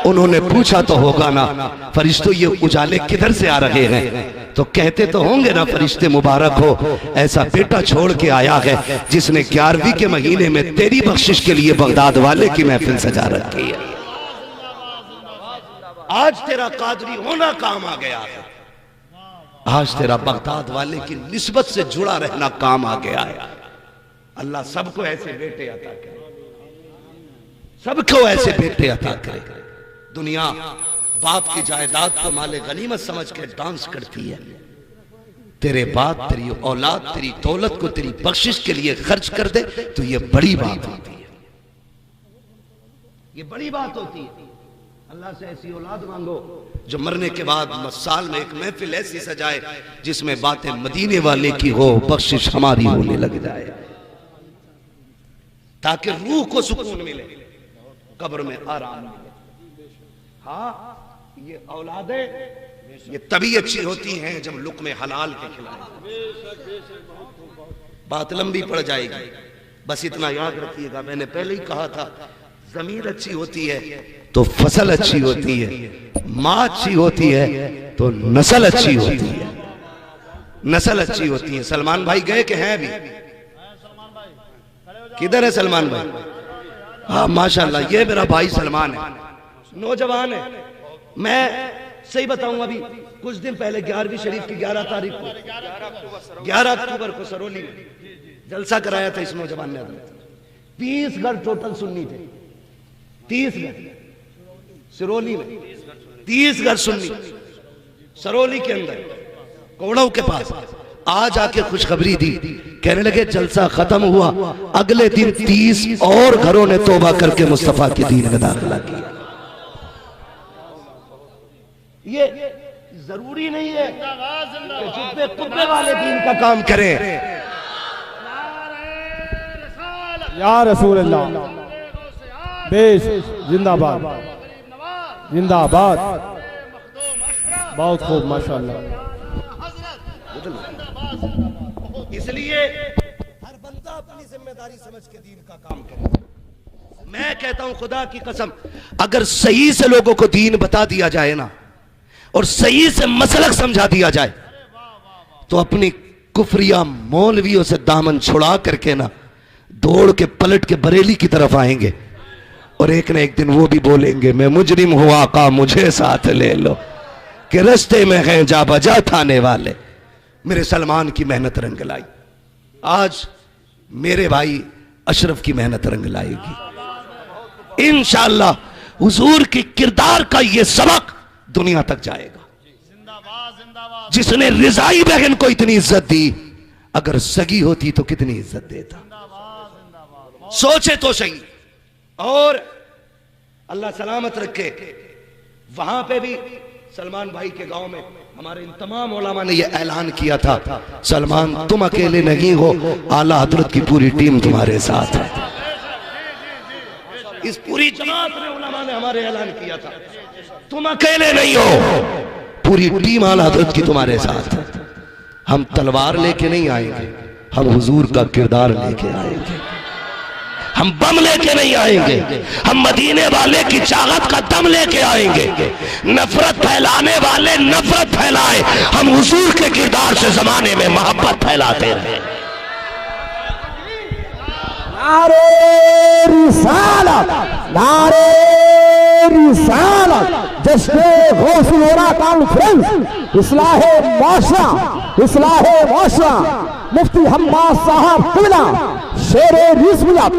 उन्होंने पूछा तो होगा ना फरिश्तों ये उजाले किधर से आ रहे हैं, तो कहते तो होंगे ना फरिश्ते मुबारक हो ऐसा बेटा छोड़ के आया है जिसने 11वीं के महीने में तेरी बख्शिश के लिए बगदाद वाले की महफिल सजा रखी है। आज तेरा कादरी होना काम आ गया है, आज तेरा बगदाद वाले की निस्बत से जुड़ा रहना काम आ गया है। अल्लाह सबको ऐसे बेटे अता करे, सबको ऐसे बेटे अता करे। दुनिया बाप की जायदाद को माले गनीमत समझ के डांस करती है, तेरे बाप तेरी औलाद तेरी दौलत को तेरी बख्शिश के लिए खर्च कर दे तो ये बड़ी बात होती है, ये बड़ी बात होती है। अल्लाह से ऐसी औलाद मांगो जो मरने के बाद साल में एक महफिल ऐसी सजाए जिसमें बातें मदीने वाले की हो, बख्शिश हमारी होने लग जाए, ताकि रूह को सुकून मिले, कब्र में आराम मिले। हाँ, ये औलादें ये तभी अच्छी होती हैं जब लुक़्मे हलाल के खिलाए। बात लंबी पड़ जाएगी, बस इतना याद रखिएगा, मैंने पहले ही कहा था, जमीन अच्छी होती है तो फसल अच्छी होती है, माँ अच्छी होती है तो नस्ल अच्छी होती है, नस्ल अच्छी होती है। सलमान भाई गए कि हैं अभी? किधर है सलमान भाई? हाँ माशाल्लाह, ये मेरा भाई सलमान है, नौजवान है। मैं सही बताऊं, अभी कुछ दिन पहले 11वीं शरीफ की 11 तारीख को 11 अक्टूबर को सरोली में जलसा कराया था इस नौजवान ने। 30 घर टोटल सुन्नी थे, 30 घर सिरोली में, 30 घर सुन्नी सरोली के अंदर कोड़ों के पास। आज आके खुशखबरी दी, कहने लगे जलसा खत्म हुआ, अगले दिन 30 और घरों ने तौबा करके मुस्तफा के दीन में दाखिला किया। ये जरूरी नहीं है कि जुब्बे कुब्बे वाले दीन का काम करें। या रसूल अल्लाह, बेश जिंदाबाद, जिंदाबाद, बहुत खूब माशाअल्लाह। इसलिए हर बंदा अपनी जिम्मेदारी समझ के दीन का काम करे। मैं कहता हूं खुदा की कसम, अगर सही से लोगों को दीन बता दिया जाए ना, और सही से मसलक समझा दिया जाए, तो अपनी कुफरिया मौलवियों से दामन छुड़ा करके ना दौड़ के पलट के बरेली की तरफ आएंगे, और एक न एक दिन वो भी बोलेंगे मैं मुजरिम हूं आका मुझे साथ ले लो, कि रस्ते में हैं जा बजा थाने वाले। मेरे सलमान की मेहनत रंग लाई, आज मेरे भाई अशरफ की मेहनत रंग लाएगी इंशाअल्लाह। हुजूर की किरदार का ये सबक दुनिया तक जाएगा। जिसने रिजाई बहन को इतनी इज्जत दी, अगर सगी होती तो कितनी इज्जत देता, सोचे तो सही। और अल्लाह सलामत रखे, वहां पे भी सलमान भाई के गांव में हमारे इन तमाम उलमा ने यह ऐलान किया था, सलमान तुम अकेले नहीं हो, आला हजरत की पूरी टीम तुम्हारे साथ है। इस पूरी जमात में उलमा ने हमारे ऐलान किया था, तुम अकेले नहीं हो, पूरी टीम आला हजरत की तुम्हारे साथ है। हम तलवार लेके नहीं आएंगे, हम हुजूर का किरदार लेके आएंगे। हम बम लेके नहीं आएंगे, हम मदीने वाले की चाहत का दम लेके आएंगे। नफरत फैलाने वाले नफरत फैलाए, हम हुजूर के किरदार से जमाने में मोहब्बत फैलाते रहे। नारे रिसालत, नारे रिसालत, जश्न गौसुल वरा कॉन्फ्रेंस, इस्लाहे माशरा, इस्लाहे माशरा, मुफ्ती हम्माद साहब किबला, शेरे रिज़वियत,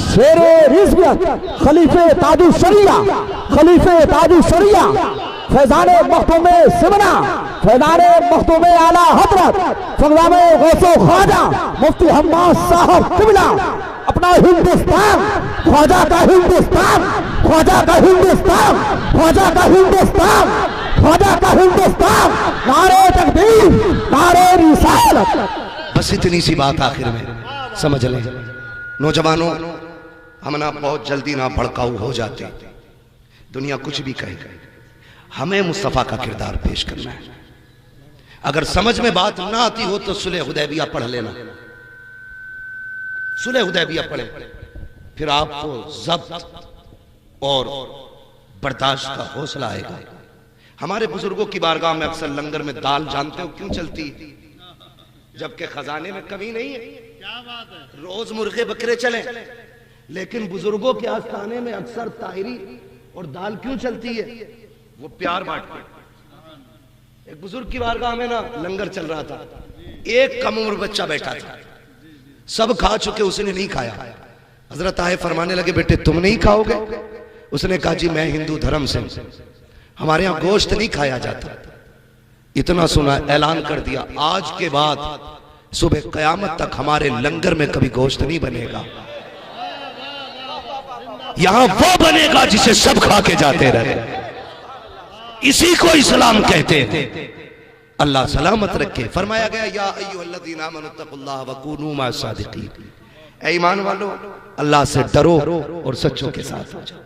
शेरे रिज़वियत, खलीफे ताजु शरिया, खलीफे ताजु शरिया, फैजाने मखदूम सिमना, फैजाने मखदूम आला हजरत, फगदामे गौसो ख्वाजा, मुफ्ती हम्माद साहब किबला, अपना हिंदुस्तान, ख्वाजा का हिंदुस्तान, ख्वाजा का हिंदुस्तान, ख्वाजा का हिंदुस्तान, ख्वाजा का हिंदुस्तान, नारे तकबीर, नारे रिसालत। बस इतनी सी बात आखिर में समझ लें नौजवानों, हम ना बहुत जल्दी ना भड़काऊ हो जाते, दुनिया कुछ भी कहे, हमें मुस्तफा का किरदार पेश करना है। अगर समझ में बात ना आती हो तो सुलह हुदैबिया पढ़ लेना, सुलह हुदैबिया पढ़े, फिर आपको ज़ब्त और बर्दाश्त का हौसला आएगा। हमारे बुजुर्गों की बारगाह में अक्सर लंगर में दाल जानते हो क्यों चलती, जबकि खजाने में कमी नहीं है। क्या बात है, रोज मुर्गे बकरे चले, लेकिन बुजुर्गों के आस्थाने में अक्सर ताहिरी और दाल क्यों चलती है? वो प्यार बांटते। एक बुजुर्ग की बारगाह में ना लंगर चल रहा था, एक कम उम्र बच्चा बैठा था, सब खा चुके, उसने नहीं खाया। हजरत आए फरमाने लगे बेटे तुम नहीं खाओगे? उसने कहा जी मैं हिंदू धर्म से, हमारे यहाँ गोश्त नहीं खाया जाता। इतना सुना, ऐलान कर दिया आज के बाद सुबह कयामत तक हमारे लंगर में कभी गोश्त नहीं बनेगा, यहां वो बनेगा जिसे सब खा के जाते रहे। इसी को इस्लाम कहते हैं। अल्लाह सलामत रखे। फरमाया गया या अय्युहल्लज़ीना आमनुत्तकुल्लाह वकूनू मअस-सादिकीन, ऐ ईमान वालों अल्लाह से डरो और सच्चों के साथ हो जाओ।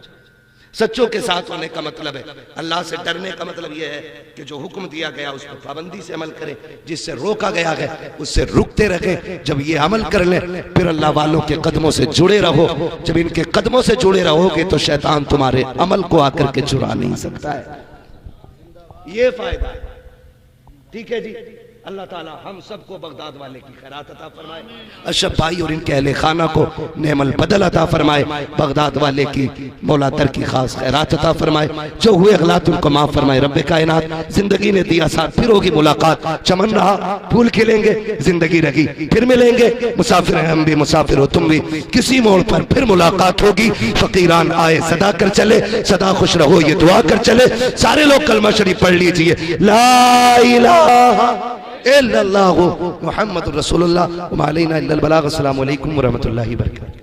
सच्चों के साथ होने का मतलब है, अल्लाह से डरने का मतलब यह है कि जो हुक्म दिया गया उस पर पाबंदी से अमल करें, जिससे रोका गया है उससे रुकते रहें। जब ये अमल कर लें फिर अल्लाह वालों के कदमों से जुड़े रहो। जब इनके कदमों से जुड़े रहोगे तो शैतान तुम्हारे अमल को आकर के चुरा नहीं सकता है। ये फायदा है। ठीक है जी। अल्लाह ताला हम सबको बगदाद वाले की खैरात अता फरमाए, अशरफ भाई और इनके अहले खाना को नेमल बदल अता फरमाए, बगदाद वाले की मौला तर की खास खैरात अता फरमाए, जो हुए गलत उनको माफ फरमाए। रब्बे कायनात जिंदगी ने दिया साथ, फिर होगी मुलाकात, चमन रहा फूल खिलेंगे, जिंदगी रही फिर मिलेंगे। मुसाफिर हैं हम भी, मुसाफिर हो तुम भी, किसी मोड़ पर फिर मुलाकात होगी। फकीरान आए सदा कर चले, सदा खुश रहो ये दुआ कर चले। सारे लोग कलमा शरीफ पढ़ लीजिए, ला इलाहा इल्लल्लाहु मुहम्मदुर रसूलुल्लाह व मा अलैना इल्लल बलाग। अस्सलामु अलैकुम व रहमतुल्लाहि व बरकातहू।